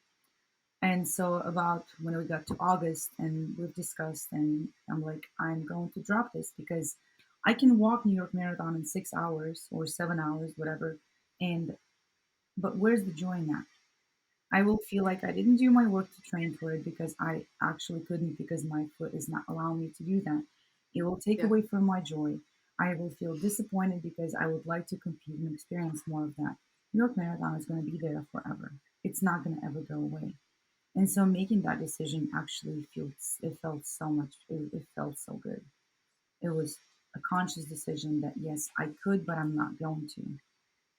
Speaker 2: And so about when we got to August and we've discussed and I'm like, I'm going to drop this because I can walk New York Marathon in 6 hours or 7 hours, whatever. And but where's the joy in that? I will feel like I didn't do my work to train for it because I actually couldn't because my foot is not allowing me to do that. It will take
Speaker 1: Yeah.
Speaker 2: away from my joy. I will feel disappointed because I would like to compete and experience more of that. New York Marathon is going to be there forever. It's not going to ever go away. And so making that decision actually feels it felt so much it felt so good. It was a conscious decision that yes, I could, but I'm not going to.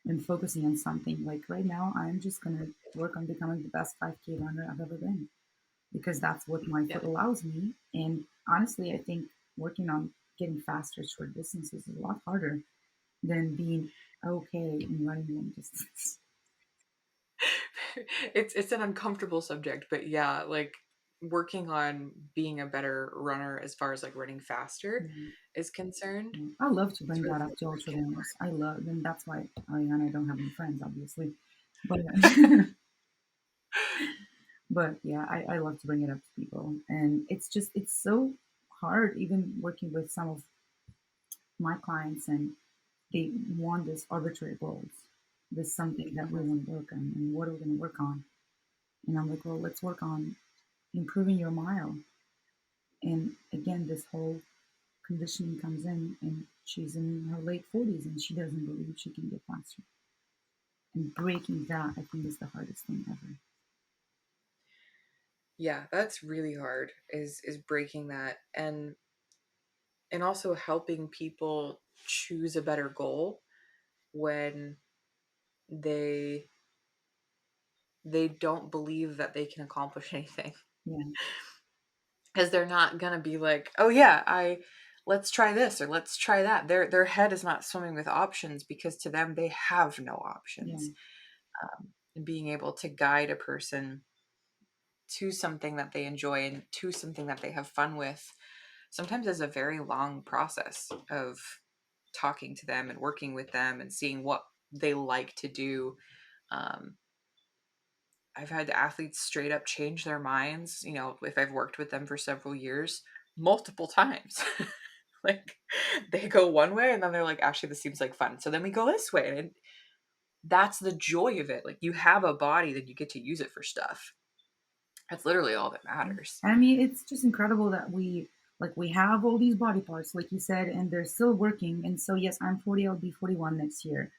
Speaker 2: And focusing on something like right now, I'm just gonna work on becoming the best 5K runner I've ever been because that's what my
Speaker 1: Yeah.
Speaker 2: foot allows me. And honestly, I think working on getting faster short distances is a lot harder than being okay in running long distance.
Speaker 1: It's an uncomfortable subject, but yeah, like working on being a better runner as far as like running faster
Speaker 2: Yeah,
Speaker 1: is concerned.
Speaker 2: yeah. I love to
Speaker 1: It's
Speaker 2: bring
Speaker 1: really
Speaker 2: that
Speaker 1: fun
Speaker 2: up to
Speaker 1: to break
Speaker 2: ultra
Speaker 1: it
Speaker 2: runners. I love, and that's why Ariana and I don't have any friends, obviously. But but yeah, I love to bring it up to people, and it's just it's so hard, even working with some of my clients, and they want this arbitrary goals. There's something that we
Speaker 1: apart.
Speaker 2: want to work on, and what are we going to work on? And I'm like, well, let's work on improving your mile. And again, this whole conditioning comes in, and she's in her late 40s, and she doesn't believe she can get faster. And breaking that, I think, is the hardest thing ever.
Speaker 1: Yeah, that's really hard is breaking that and also helping people choose a better goal when they they don't believe that they can accomplish anything.
Speaker 2: Yeah,
Speaker 1: Because they're not gonna be like, oh yeah, I let's try this or let's try that. Their head is not swimming with options because to them they have no
Speaker 2: yeah,
Speaker 1: options. And being able to guide a person to something that they enjoy and to something that they have fun with sometimes is a very long process of talking to them and working with them and seeing what they like to do. Um, I've had athletes straight up change their minds, you know, if I've worked with them for several years, multiple times. Like they go one way and then they're like, actually, this seems like fun. So then we go this way. And that's the joy of it. Like you have a body that you get to use it for stuff. That's literally all that
Speaker 2: yeah.
Speaker 1: matters.
Speaker 2: And I mean, it's just incredible that we have all these body parts, like you said, and they're still working. And so, yes, I'm 40. I'll be 41 next year.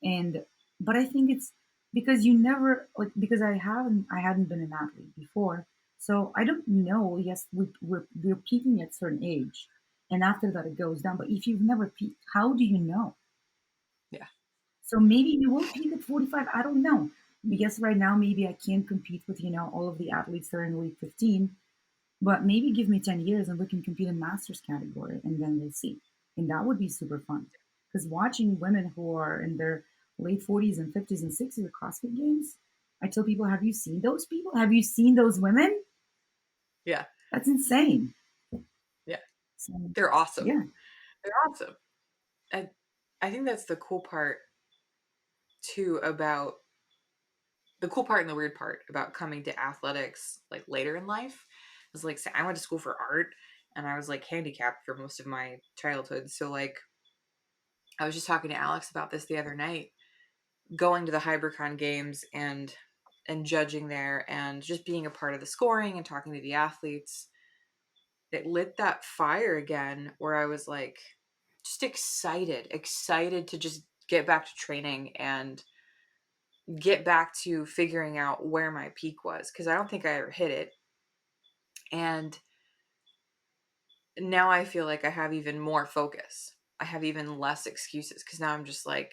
Speaker 2: And but I think it's because you never like because I hadn't been an athlete before, so I don't know. Yes, we're peaking at certain age, and after that it goes down. But if you've never peaked, how do you know?
Speaker 1: Yeah.
Speaker 2: So maybe you will peak at 45. I don't know. Yes, right now maybe I can't compete with all of the athletes that are in week 15, but maybe give me 10 years and we can compete in masters category and then we'll see. And that would be super fun. Because watching women who are in their late 40s and 50s and 60s at CrossFit Games, I tell people, have you seen those people? Have you seen those women?
Speaker 1: Yeah.
Speaker 2: That's insane.
Speaker 1: Yeah.
Speaker 2: So,
Speaker 1: They're awesome.
Speaker 2: yeah,
Speaker 1: They're awesome. And I think that's the cool part too about the cool part and the weird part about coming to athletics like later in life is like say I went to school for art and I was like handicapped for most of my childhood. So like I was just talking to Alex about this the other night, going to the Hypercon games and judging there and just being a part of the scoring and talking to the athletes. It lit that fire again where I was like just excited to just get back to training and get back to figuring out where my peak was because I don't think I ever hit it. And now I feel like I have even more focus. I have even less excuses because now I'm just like,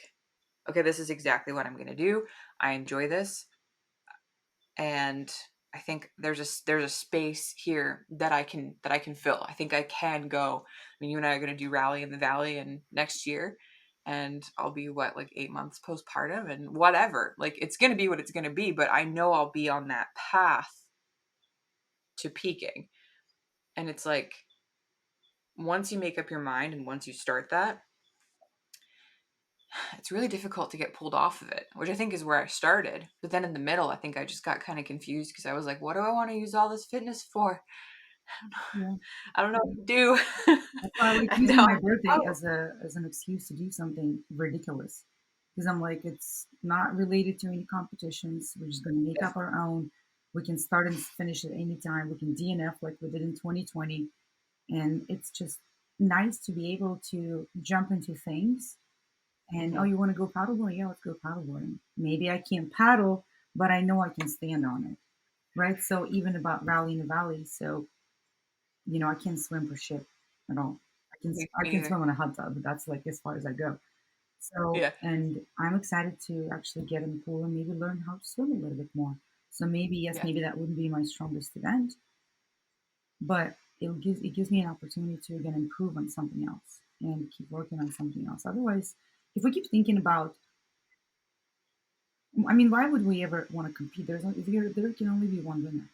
Speaker 1: okay, this is exactly what I'm going to do. I enjoy this. And I think there's a space here that I can fill. I think I can go. I mean, you and I are going to do Rally in the Valley and next year, and I'll be what like 8 months postpartum and whatever. Like it's going to be what it's going to be, but I know I'll be on that path to peaking. And it's like once you make up your mind and once you start that, it's really difficult to get pulled off of it, which I think is where I started. But then in the middle, I think I just got kind of confused because I was like, what do I want to use all this fitness for?
Speaker 2: yeah.
Speaker 1: I don't know what to do.
Speaker 2: That's why I like
Speaker 1: And
Speaker 2: using
Speaker 1: now I'm
Speaker 2: my
Speaker 1: like,
Speaker 2: birthday
Speaker 1: oh,
Speaker 2: as an excuse to do something ridiculous. Because I'm like, it's not related to any competitions. We're just going to make
Speaker 1: yes.
Speaker 2: up our own. We can start and finish at any time. We can DNF like we did in 2020. And it's just nice to be able to jump into things. And oh,
Speaker 1: Hmm.
Speaker 2: you want to go paddleboarding? Yeah, let's go paddleboarding. Maybe I can't paddle, but I know I can stand on it. Right. So even about Rally in the Valley. So I can't swim for shit at all.
Speaker 1: Me
Speaker 2: I can
Speaker 1: neither.
Speaker 2: swim in a hot tub, but that's like as far as I go. So,
Speaker 1: Yeah.
Speaker 2: and I'm excited to actually get in the pool and maybe learn how to swim a little bit more. So maybe yes,
Speaker 1: Yeah.
Speaker 2: maybe that wouldn't be my strongest event, but it gives me an opportunity to again improve on something else and keep working on something else. Otherwise, if we keep thinking about, I mean, why would we ever want to compete? There can only be one winner.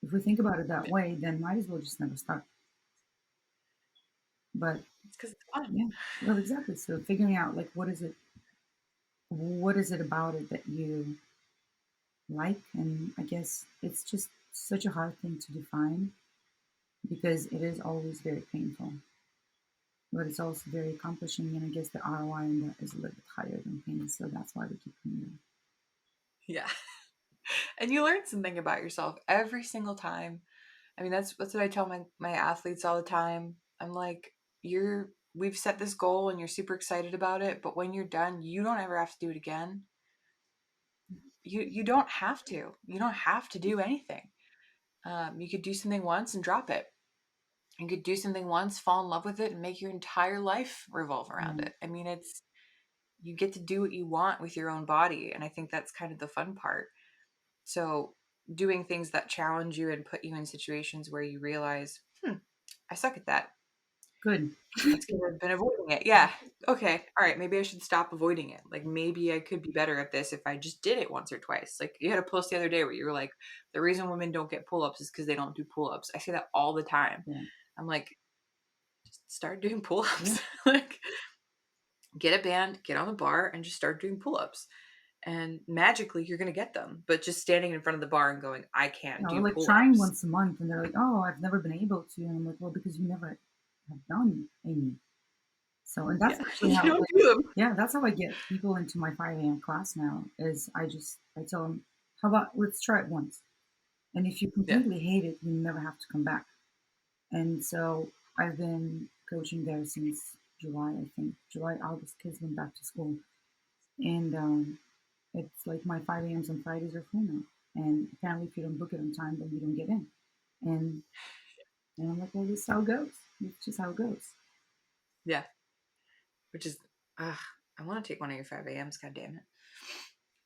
Speaker 2: If we think about it that
Speaker 1: Yeah,
Speaker 2: way, then might as well just never start. But
Speaker 1: it's because it's fun.
Speaker 2: yeah, well, exactly. So figuring out like what is it about it that you like, and I guess it's just such a hard thing to define because it is always very painful, but it's also very accomplishing, and I guess the ROI in that is a little bit higher than pain, so that's why we keep coming
Speaker 1: Yeah. And you learn something about yourself every single time. I mean, that's what I tell my athletes all the time. I'm like, we've set this goal and you're super excited about it, but when you're done, you don't ever have to do it again. You don't have to. You don't have to do anything. You could do something once and drop it. You could do something once, fall in love with it, and make your entire life revolve around
Speaker 2: in.
Speaker 1: it. I mean, it's you get to do what you want with your own body, and I think that's kind of the fun part. So, doing things that challenge you and put you in situations where you realize, I suck at that.
Speaker 2: Good.
Speaker 1: That's because I've been avoiding it. Yeah. Okay. All right. Maybe I should stop avoiding it. Like maybe I could be better at this if I just did it once or twice. Like you had a post the other day where you were like, the reason women don't get pull ups is because they don't do pull ups. I say that all the time.
Speaker 2: Yeah.
Speaker 1: I'm like, just start doing pull
Speaker 2: Yeah.
Speaker 1: ups. Like get a band, get on the bar, and just start doing pull ups. And magically you're going to get them. But just standing in front of the bar and going, I can't
Speaker 2: Or
Speaker 1: do
Speaker 2: like
Speaker 1: pull
Speaker 2: trying
Speaker 1: ups.
Speaker 2: once a month, and they're like, "Oh, I've never been able to," and I'm like, "Well, because you never have done any." So, and that's
Speaker 1: Yeah.
Speaker 2: actually
Speaker 1: You
Speaker 2: how,
Speaker 1: don't
Speaker 2: like,
Speaker 1: do them.
Speaker 2: yeah, that's how I get people into my 5 a.m. class now. Is I tell them, "How about let's try it once, and if you
Speaker 1: Yeah.
Speaker 2: completely hate it, you never have to come back." And so I've been coaching there since July, I think July, August. Kids went back to school, and it's like my 5 a.m.s on Fridays are full now. And apparently, if you don't book it on time, then you don't get in. And and I'm like, well, this is how it goes. It's just how it goes.
Speaker 1: Yeah. Which is, I want to take one of your 5 a.m.s. God damn it.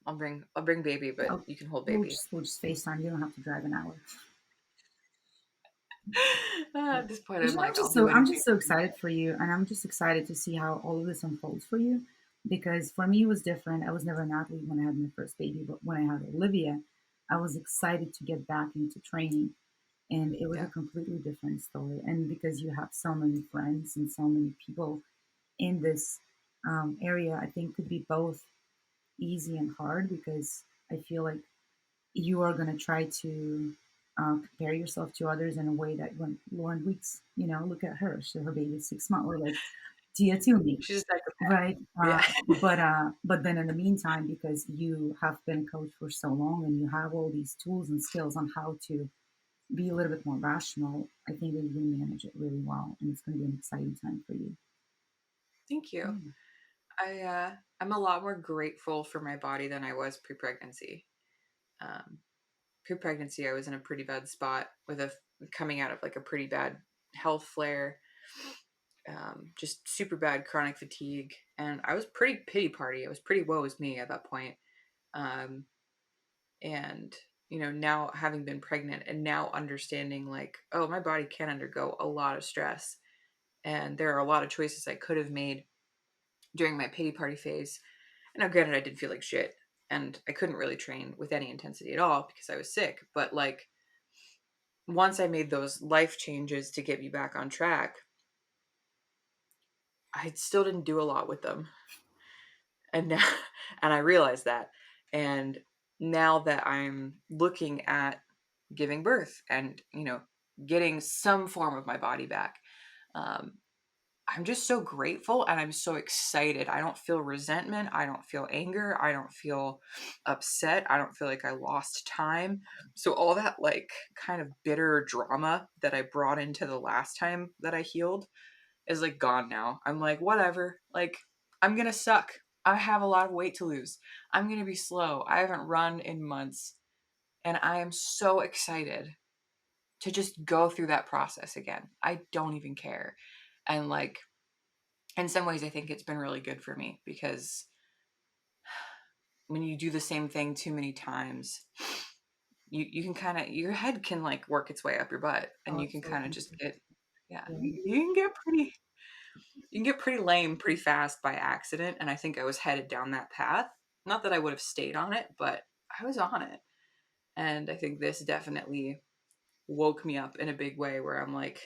Speaker 1: I'll bring baby,
Speaker 2: Yeah,
Speaker 1: but you can hold
Speaker 2: we'll
Speaker 1: baby.
Speaker 2: just we'll just FaceTime. You don't have to drive an hour. Yeah.
Speaker 1: At this point,
Speaker 2: But,
Speaker 1: I'm like, I'll do
Speaker 2: I'm
Speaker 1: anything.
Speaker 2: just so excited for you, and I'm just excited to see how all of this unfolds for you. Because for me, it was different. I was never an athlete when I had my first baby, but when I had Olivia, I was excited to get back into training, and it was a
Speaker 1: Yeah,
Speaker 2: completely different story. And because you have so many friends and so many people in this area, I think could be both easy and hard because I feel like you are going to try to compare yourself to others in a way that when Lauren Weeks, look at her. So her baby's 6 months. We're like, Tia to me,
Speaker 1: she's a psychopath.
Speaker 2: right?
Speaker 1: Yeah,
Speaker 2: But then in the meantime, because you have been a coach for so long and you have all these tools and skills on how to be a little bit more rational, I think that you're going to manage it really well, and it's going to be an exciting time for you.
Speaker 1: thank you.
Speaker 2: Yeah.
Speaker 1: I'm a lot more grateful for my body than I was pre-pregnancy. Um, Pre-pregnancy, I was in a pretty bad spot with a coming out of like a pretty bad health flare, just super bad chronic fatigue, and I was pretty pity party. I was pretty woe is me at that point. Um, and now having been pregnant and now understanding like, oh, my body can undergo a lot of stress, and there are a lot of choices I could have made during my pity party phase. And now granted I did feel like shit and I couldn't really train with any intensity at all because I was sick, but like once I made those life changes to get me back on track, I still didn't do a lot with them. And now and I realized that. And now that I'm looking at giving birth and getting some form of my body back, um, I'm just so grateful and I'm so excited. I don't feel resentment, I don't feel anger, I don't feel upset, I don't feel like I lost time. So all that like kind of bitter drama that I brought into the last time that I healed is like gone now. I'm like, whatever. Like, I'm gonna suck. I have a lot of weight to lose. I'm gonna be slow. I haven't run in months. And I am so excited to just go through that process again. I don't even care. And like, in some ways, I think it's been really good for me because when you do the same thing too many times, you can kind of, your head can like work its way up your butt and
Speaker 2: Oh,
Speaker 1: you can kind of
Speaker 2: absolutely.
Speaker 1: just get, yeah,
Speaker 2: Yeah.
Speaker 1: you can get you can get pretty lame pretty fast by accident, and I think I was headed down that path. Not that I would have stayed on it, but I was on it. And I think this definitely woke me up in a big way where I'm like,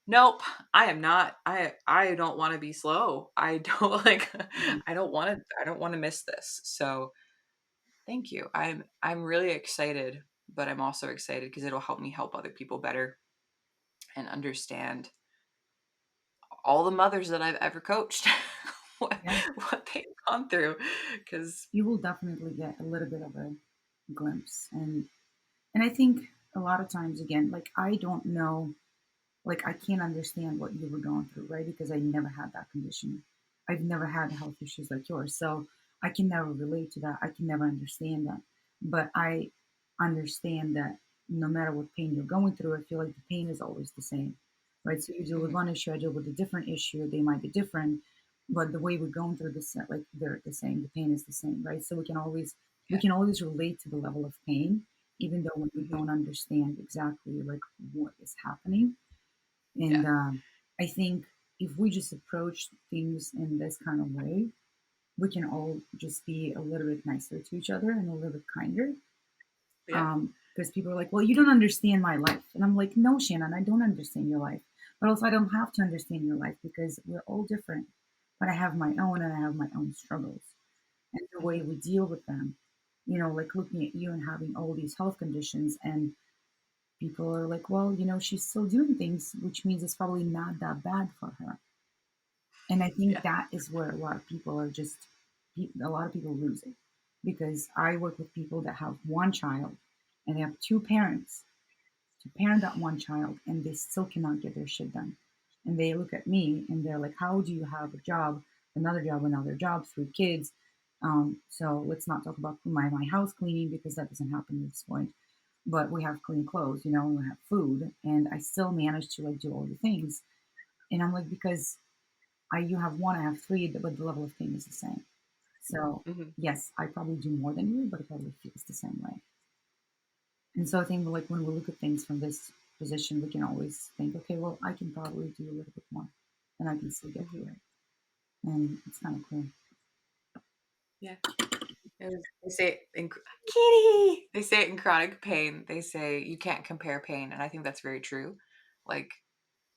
Speaker 1: nope, I am not. I don't want to be slow. I don't like
Speaker 2: Yeah.
Speaker 1: I don't want to miss this. So, thank you. I'm really excited, but I'm also excited because it'll help me help other people better and understand all the mothers that I've ever coached what
Speaker 2: Yeah.
Speaker 1: what they've gone through cuz
Speaker 2: You will definitely get a little bit of a glimpse. And I think a lot of times, again, like I don't know, like I can't understand what you were going through, right? Because I never had that condition. I've never had health issues like yours. So I can never relate to that. I can never understand that. But I understand that no matter what pain you're going through, I feel like the pain is always the same, right? So you deal with
Speaker 1: Mhm.
Speaker 2: one issue, I deal with a different issue. They might be different, but the way we're going through this, like they're the same. The pain is the same, right? So we
Speaker 1: Yeah.
Speaker 2: can always relate to the level of pain, even though when we
Speaker 1: Mhm.
Speaker 2: don't understand exactly like what is happening. And
Speaker 1: Yeah.
Speaker 2: I think if we just approach things in this kind of way, we can all just be a little bit nicer to each other and a little bit kinder.
Speaker 1: Yeah.
Speaker 2: Because people are like, well, you don't understand my life. And I'm like, no, Shannon, I don't understand your life. But also, I don't have to understand your life because we're all different. But I have my own and I have my own struggles. And the way
Speaker 1: Mhm.
Speaker 2: we deal with them, like looking at you and having all these health conditions, and people are like, well, she's still doing things, which means it's probably not that bad for her. And I think
Speaker 1: Yeah.
Speaker 2: that is where a lot of people are just, a lot of people lose it. Because I work with people that have one child and they have two parents to parent that one child, and they still cannot get their shit done. And they look at me and they're like, how do you have a job, another job, three kids? So let's not talk about my house cleaning because that doesn't happen at this point. But we have clean clothes, and we have food, and I still manage to like do all the things. And I'm like, because you have one, I have three, but the level of pain is the same. So
Speaker 1: Mhm.
Speaker 2: yes, I probably do more than you, but it probably feels the same way. And so I think like when we look at things from this position, we can always think, okay, well, I can probably do a little bit more, and I can still get
Speaker 1: Mhm.
Speaker 2: through it. And it's kind of cool.
Speaker 1: Yeah. They say it in Kitty. They say it in chronic pain. They say you can't compare pain, and I think that's very true. Like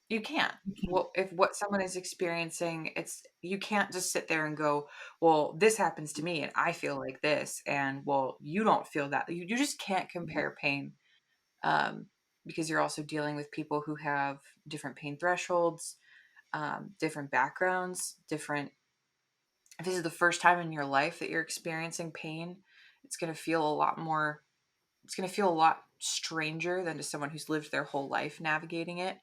Speaker 1: you can't.
Speaker 2: You can.
Speaker 1: Well, if what someone is experiencing, it's you can't just sit there and go, "Well, this happens to me and I feel like this." And well, you don't feel that. You just can't
Speaker 2: Yeah.
Speaker 1: compare pain. Um, because you're also dealing with people who have different pain thresholds, different backgrounds, different if this is the first time in your life that you're experiencing pain, it's going to feel a lot more it's going to feel a lot stranger than to someone who's lived their whole life navigating it.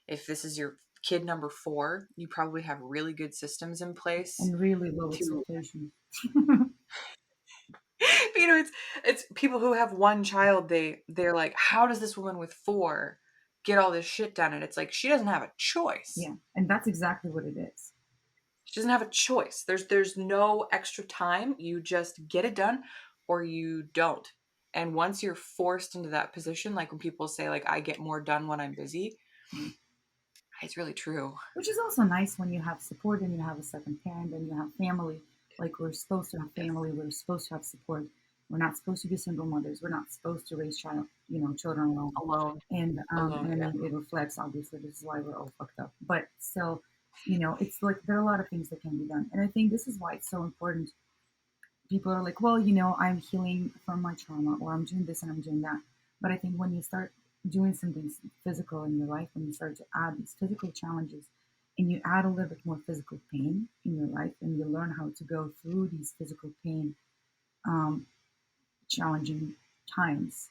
Speaker 1: If this is your kid number 4, you probably have really good systems in place
Speaker 2: And really low
Speaker 1: to
Speaker 2: expectations.
Speaker 1: it's people who have one child, they're like, "How does this woman with 4 get all this shit done?" And it's like she doesn't have a choice.
Speaker 2: Yeah, and that's exactly what it is.
Speaker 1: She doesn't have a choice. There's no extra time. You just get it done or you don't. And once you're forced into that position, like when people say like I get more done when I'm busy,
Speaker 2: Yeah.
Speaker 1: it's really true.
Speaker 2: Which is also nice when you have support and you have a second parent and you have family. Like we're supposed to have
Speaker 1: Yes.
Speaker 2: family, we're supposed to have support. We're not supposed to be single mothers. We're not supposed to raise children alone.
Speaker 1: Alone.
Speaker 2: And
Speaker 1: Alone,
Speaker 2: I
Speaker 1: yeah.
Speaker 2: mean it reflects obviously this is why we're all fucked up. But still, it's like there are a lot of things that can be done. And I think this is why it's so important. People are like, well, I'm healing from my trauma or I'm doing this and I'm doing that. But I think when you start doing something physical in your life, when you start to add these physical challenges and you add a little bit more physical pain in your life and you learn how to go through these physical pain, um, challenging times,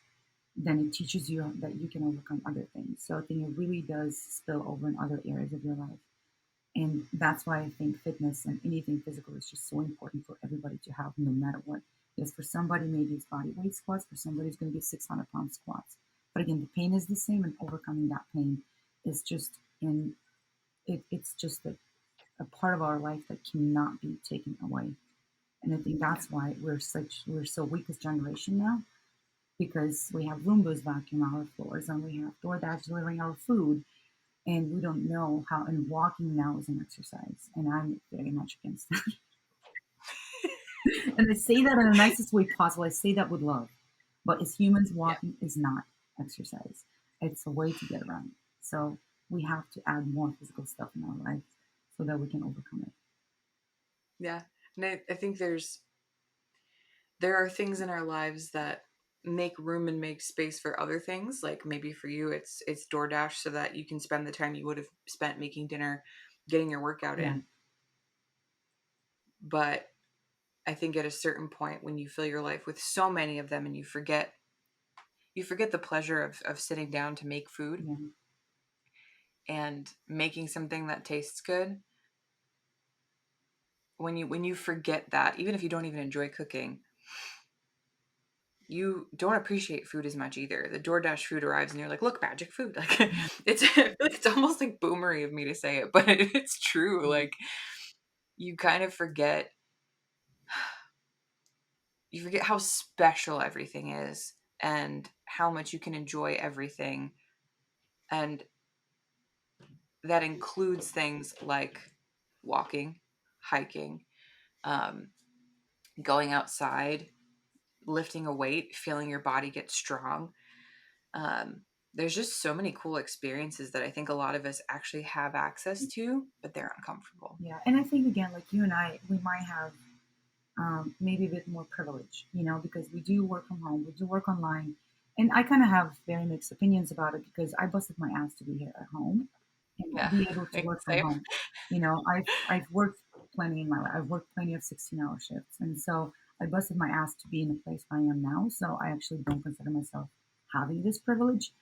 Speaker 2: then it teaches you that you can overcome other things. So I think it really does spill over in other areas of your life. And that's why I think fitness and anything physical is just so important for everybody to have no matter what. Because for somebody, maybe it's body weight squats, for somebody, it's going to be 600-pound squats. But again, the pain is the same, and overcoming that pain is just it's just a part of our life that cannot be taken away. And I think
Speaker 1: Yeah.
Speaker 2: that's why we're so weak as generation now, because we have Roombas vacuum our floors and we have DoorDash delivering our food, and we don't know how. And walking now is an exercise, and I'm very much against that. And I say that in the nicest way possible. I say that with love, but as humans,
Speaker 1: Yeah.
Speaker 2: walking is not exercise. It's a way to get around. So we have to add more physical stuff in our life so that we can overcome it.
Speaker 1: Yeah. And I think there are things in our lives that make room and make space for other things. Like maybe for you it's DoorDash so that you can spend the time you would have spent making dinner, getting your workout
Speaker 2: Yeah,
Speaker 1: in. But I think at a certain point when you fill your life with so many of them and you forget the pleasure of sitting down to make food
Speaker 2: yeah,
Speaker 1: and making something that tastes good. When you forget that, even if you don't even enjoy cooking, you don't appreciate food as much either. The DoorDash food arrives and you're like, look, magic food. Like
Speaker 2: yeah,
Speaker 1: it's I feel like it's almost like boomery of me to say it, but it's true.
Speaker 2: yeah.
Speaker 1: Like you kind of forget how special everything is and how much you can enjoy everything. And that includes things like walking, hiking, um, going outside, lifting a weight, feeling your body get strong. Um, there's just so many cool experiences that I think a lot of us actually have access to, but they're uncomfortable.
Speaker 2: Yeah. And I think again, like you and I, we might have maybe a bit more privilege, because we do work from home, we do work online. And I kind of have very mixed opinions about it because I busted my ass to be here at home and
Speaker 1: Yeah,
Speaker 2: be able to work from
Speaker 1: same.
Speaker 2: home. I've worked plenty in my life. I've worked plenty of 16-hour shifts. And so I busted my ass to be in the place I am now. So I actually don't consider myself having this privilege.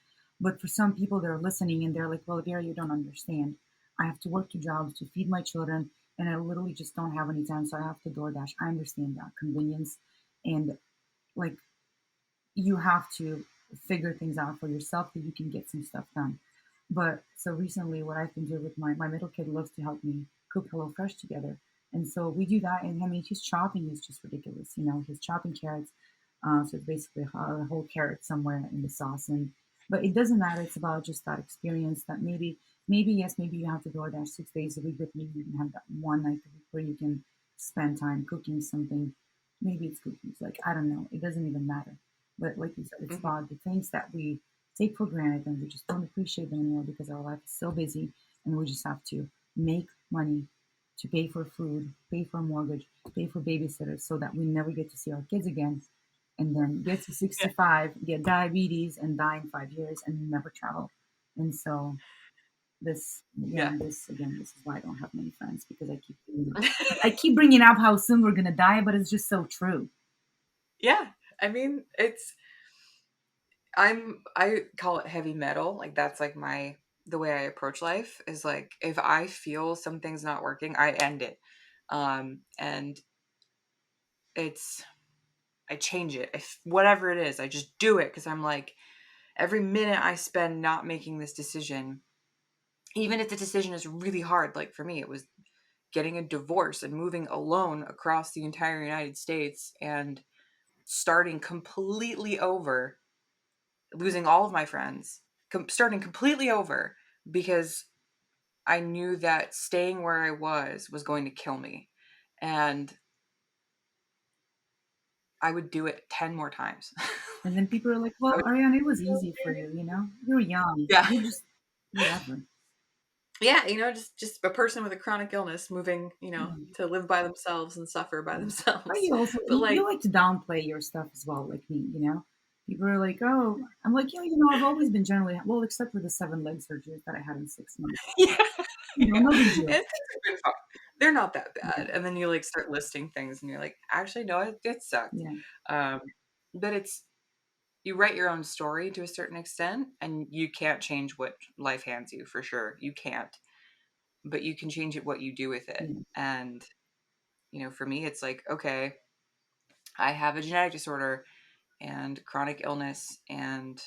Speaker 2: But for some people, they're listening and they're like, well, Vera, you don't understand. I have to work 2 jobs to feed my children and I literally just don't have any time. So I have to DoorDash. I understand that convenience. And like, you have to figure things out for yourself that you can get some stuff done. But so recently, what I've been doing with my middle kid loves to help me cook HelloFresh together. And so we do that. And I mean, his chopping is just ridiculous. He's chopping carrots. So it's basically a whole carrot somewhere in the sauce. But it doesn't matter. It's about just that experience that yes, maybe you have to DoorDash 6 days a week, but maybe you can have that one night a week where you can spend time cooking something. Maybe it's cookies. Like, I don't know. It doesn't even matter. But like you said, it's
Speaker 1: Mhm.
Speaker 2: about the things that we take for granted and we just don't appreciate them anymore because our life is so busy and we just have to make money to pay for food, pay for a mortgage, pay for babysitters so that we never get to see our kids again and then get to
Speaker 1: Yeah,
Speaker 2: 65, get diabetes and die in 5 years and never travel. And so
Speaker 1: yeah,
Speaker 2: this is why I don't have many friends because I keep bringing up how soon we're gonna die, but it's just so true.
Speaker 1: yeah. I mean, I call it heavy metal. Like that's like the way I approach life is like if I feel something's not working, I end it. And it's I change it. If whatever it is, I just do it because I'm like every minute I spend not making this decision, even if the decision is really hard, like for me, it was getting a divorce and moving alone across the entire United States and starting completely over, losing all of my friends, starting completely over because I knew that staying where I was going to kill me. And I would do it 10 more times.
Speaker 2: And then people are like,
Speaker 1: I
Speaker 2: well,
Speaker 1: would,
Speaker 2: Ariana, it was easy for you, You're young.
Speaker 1: yeah.
Speaker 2: You just whatever.
Speaker 1: Yeah, just a person with a chronic illness moving,
Speaker 2: Yeah.
Speaker 1: to live by themselves and suffer by
Speaker 2: Yeah. But
Speaker 1: themselves.
Speaker 2: you also
Speaker 1: But
Speaker 2: you
Speaker 1: like,
Speaker 2: like to downplay your stuff as well, like me. People are like, oh, I'm like, yeah, I've always been generally well, except for the 7 leg surgeries that I had in 6 months.
Speaker 1: yeah.
Speaker 2: No big
Speaker 1: And
Speaker 2: deal.
Speaker 1: things have been fun. They're not that
Speaker 2: Yeah,
Speaker 1: bad. And then you like start listing things and you're like, actually, no, it sucked.
Speaker 2: yeah,
Speaker 1: Um, but you write your own story to a certain extent and you can't change what life hands you for sure. You can't, but you can change it what you do with it.
Speaker 2: yeah.
Speaker 1: And, for me, it's like, okay, I have a genetic disorder and chronic illness and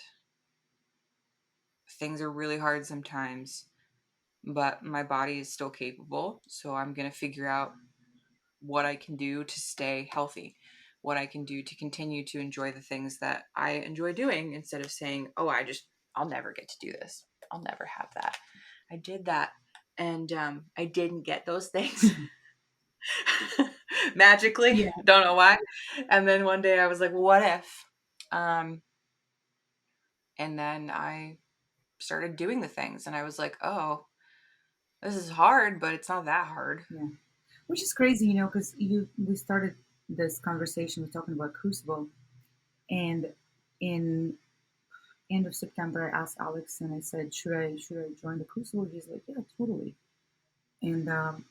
Speaker 1: things are really hard sometimes, but my body is still capable. So I'm going to figure out what I can do to stay healthy, what I can do to continue to enjoy the things that I enjoy doing instead of saying, oh, I'll never get to do this. I'll never have that. I did that, and I didn't get those things magically.
Speaker 2: Yeah,
Speaker 1: Don't know why. And then one day I was like, "What if?" Um, and then I started doing the things, and I was like, "Oh, this is hard, but it's not that hard."
Speaker 2: yeah. Which is crazy, you know, because we started this conversation with talking about Crucible, and in end of September, I asked Alex and I said, should I join the Crucible? He's like, yeah, totally. And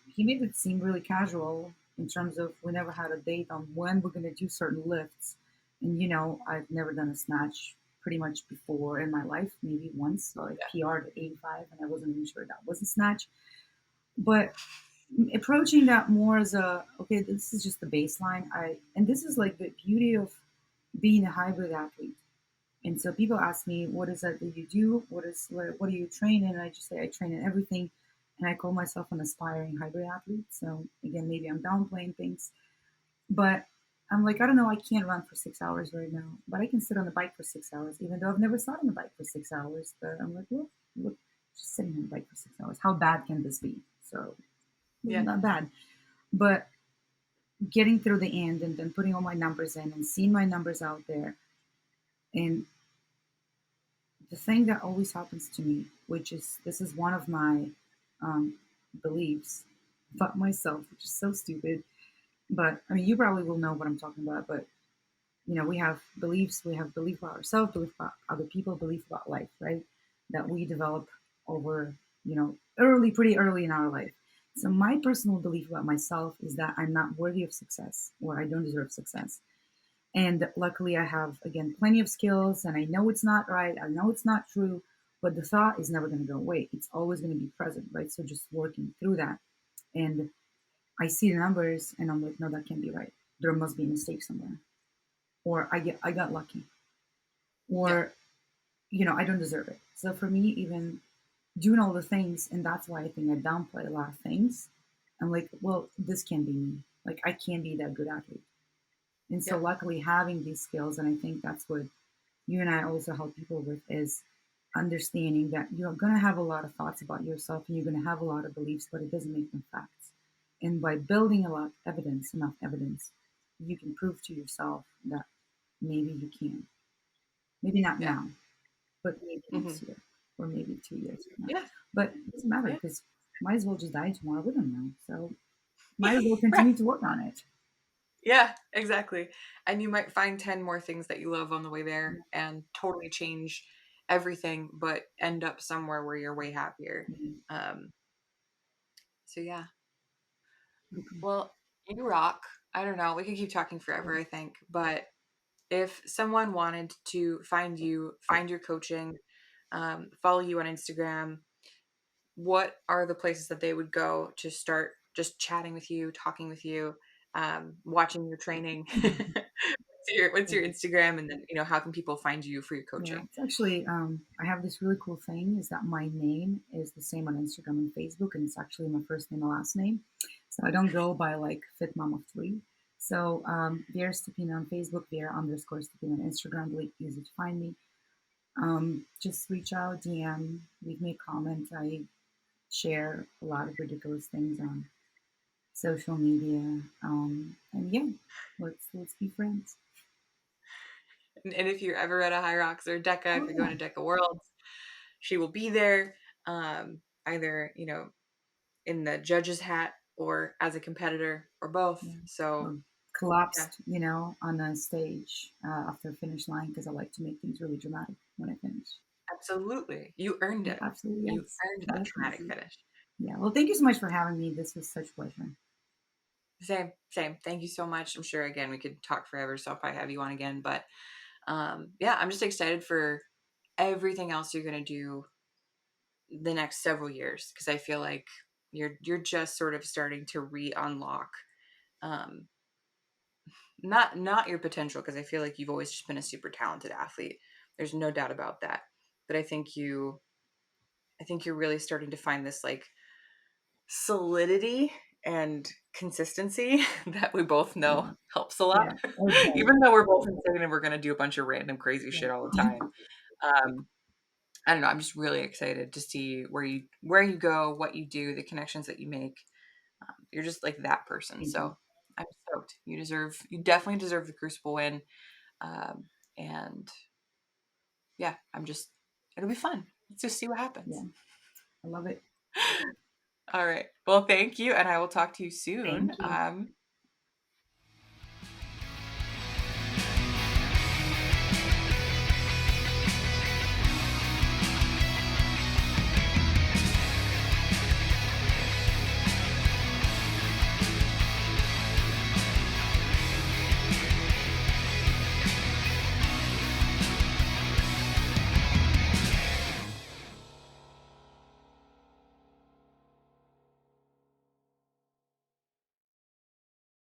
Speaker 2: he made it seem really casual in terms of we never had a date on when we're going to do certain lifts. And you know, I've never done a snatch pretty much before in my life, maybe once. So I
Speaker 1: Yeah,
Speaker 2: PR'd at 85, and I wasn't even sure that was a snatch. But approaching that more as a okay, this is just the baseline. I and this is like the beauty of being a hybrid athlete. And so people ask me, what is it that you do? What do you train in? And I just say I train in everything, and I call myself an aspiring hybrid athlete. So again, maybe I'm downplaying things, but I'm like, I don't know, I can't run for 6 hours right now, but I can sit on the bike for 6 hours, even though I've never sat on the bike for 6 hours. But I'm like, well, look, just sitting on the bike for 6 hours. How bad can this be? So
Speaker 1: yeah,
Speaker 2: not bad, but getting through the end and then putting all my numbers in and seeing my numbers out there and the thing that always happens to me, which is this is one of my um, beliefs about myself, which is so stupid. But I mean, you probably will know what I'm talking about. But you know, we have beliefs. We have belief about ourselves, belief about other people, belief about life, right? That we develop over, you know, pretty early in our life. So my personal belief about myself is that I'm not worthy of success, or I don't deserve success. And luckily, I have, again, plenty of skills, and I know it's not right. I know it's not true, but the thought is never going to go away. It's always going to be present, right? So just working through that. And I see the numbers, and I'm like, no, that can't be right. There must be a mistake somewhere, or I got lucky,
Speaker 1: yeah,
Speaker 2: or you know, I don't deserve it. So for me, even doing all the things, and that's why I think I downplay a lot of things. I'm like, well, this can't be me. Like I can't be that good athlete. And so
Speaker 1: yeah,
Speaker 2: luckily having these skills, and I think that's what you and I also help people with is understanding that you're going to have a lot of thoughts about yourself and you're going to have a lot of beliefs, but it doesn't make them facts. And by building a lot of evidence, enough evidence, you can prove to yourself that maybe you can. Maybe not
Speaker 1: yeah,
Speaker 2: now, but maybe
Speaker 1: hmm
Speaker 2: next year or maybe 2 years from now.
Speaker 1: yeah,
Speaker 2: But it doesn't matter
Speaker 1: yeah.
Speaker 2: because might as well just die tomorrow. We don't know. So might as well
Speaker 1: Right.
Speaker 2: continue to work on it.
Speaker 1: Yeah, exactly. And you might find 10 more things that you love on the way there and totally change everything, but end up somewhere where you're way happier.
Speaker 2: Mhm.
Speaker 1: Um, so yeah.
Speaker 2: Okay.
Speaker 1: Well, you rock. I don't know. We could keep talking forever, I think. But if someone wanted to find you, find your coaching, follow you on Instagram, what are the places that they would go to start just chatting with you, talking with you, watching your training? What's your Instagram, and then how can people find you for your
Speaker 2: Yeah,
Speaker 1: coaching?
Speaker 2: it's actually I have this really cool thing is that my name is the same on Instagram and Facebook, and it's actually my first name and last name. So I don't go by like Fit Mom of Three. So Vera Stepina on Facebook, Vera underscore Stepina on Instagram, really easy to find me. Just reach out, DM, leave me a comment. I share a lot of ridiculous things on social media, and yeah, let's be friends.
Speaker 1: And if you're ever at a High Rocks or DECA, if
Speaker 2: Oh
Speaker 1: you're
Speaker 2: yeah,
Speaker 1: going to DECA Worlds, she will be there, either in the judge's hat or as a competitor or both.
Speaker 2: yeah.
Speaker 1: So
Speaker 2: Or
Speaker 1: yeah,
Speaker 2: collapsed, you know, on a stage after a finish line because I like to make things really dramatic when I finish.
Speaker 1: absolutely, you earned
Speaker 2: Yeah,
Speaker 1: it.
Speaker 2: absolutely,
Speaker 1: You
Speaker 2: yes,
Speaker 1: earned that dramatic
Speaker 2: definitely.
Speaker 1: finish.
Speaker 2: Yeah. Well, thank you so much for having me. This was such a pleasure.
Speaker 1: Same, same. Thank you so much. I'm sure again we could talk forever, so if I have you on again, but yeah, I'm just excited for everything else you're gonna do the next several years because I feel like you're just sort of starting to re-unlock um not your potential because I feel like you've always just been a super talented athlete. There's no doubt about that. But I think you're really starting to find this like solidity and consistency that we both know
Speaker 2: Yeah.
Speaker 1: helps a lot.
Speaker 2: Yeah. Or better.
Speaker 1: Even though we're both insane and we're going to do a bunch of random crazy
Speaker 2: Yeah.
Speaker 1: shit all the time. Um, I don't know. I'm just really excited to see where you go, what you do, the connections that you make. You're just like that person.
Speaker 2: Thank you.
Speaker 1: So I'm stoked. You definitely deserve the Crucible win. And yeah, it'll be fun. Let's just see what
Speaker 2: Yeah,
Speaker 1: happens.
Speaker 2: I love it.
Speaker 1: All right. Well, thank you, and I will talk to you soon.
Speaker 2: Thank you.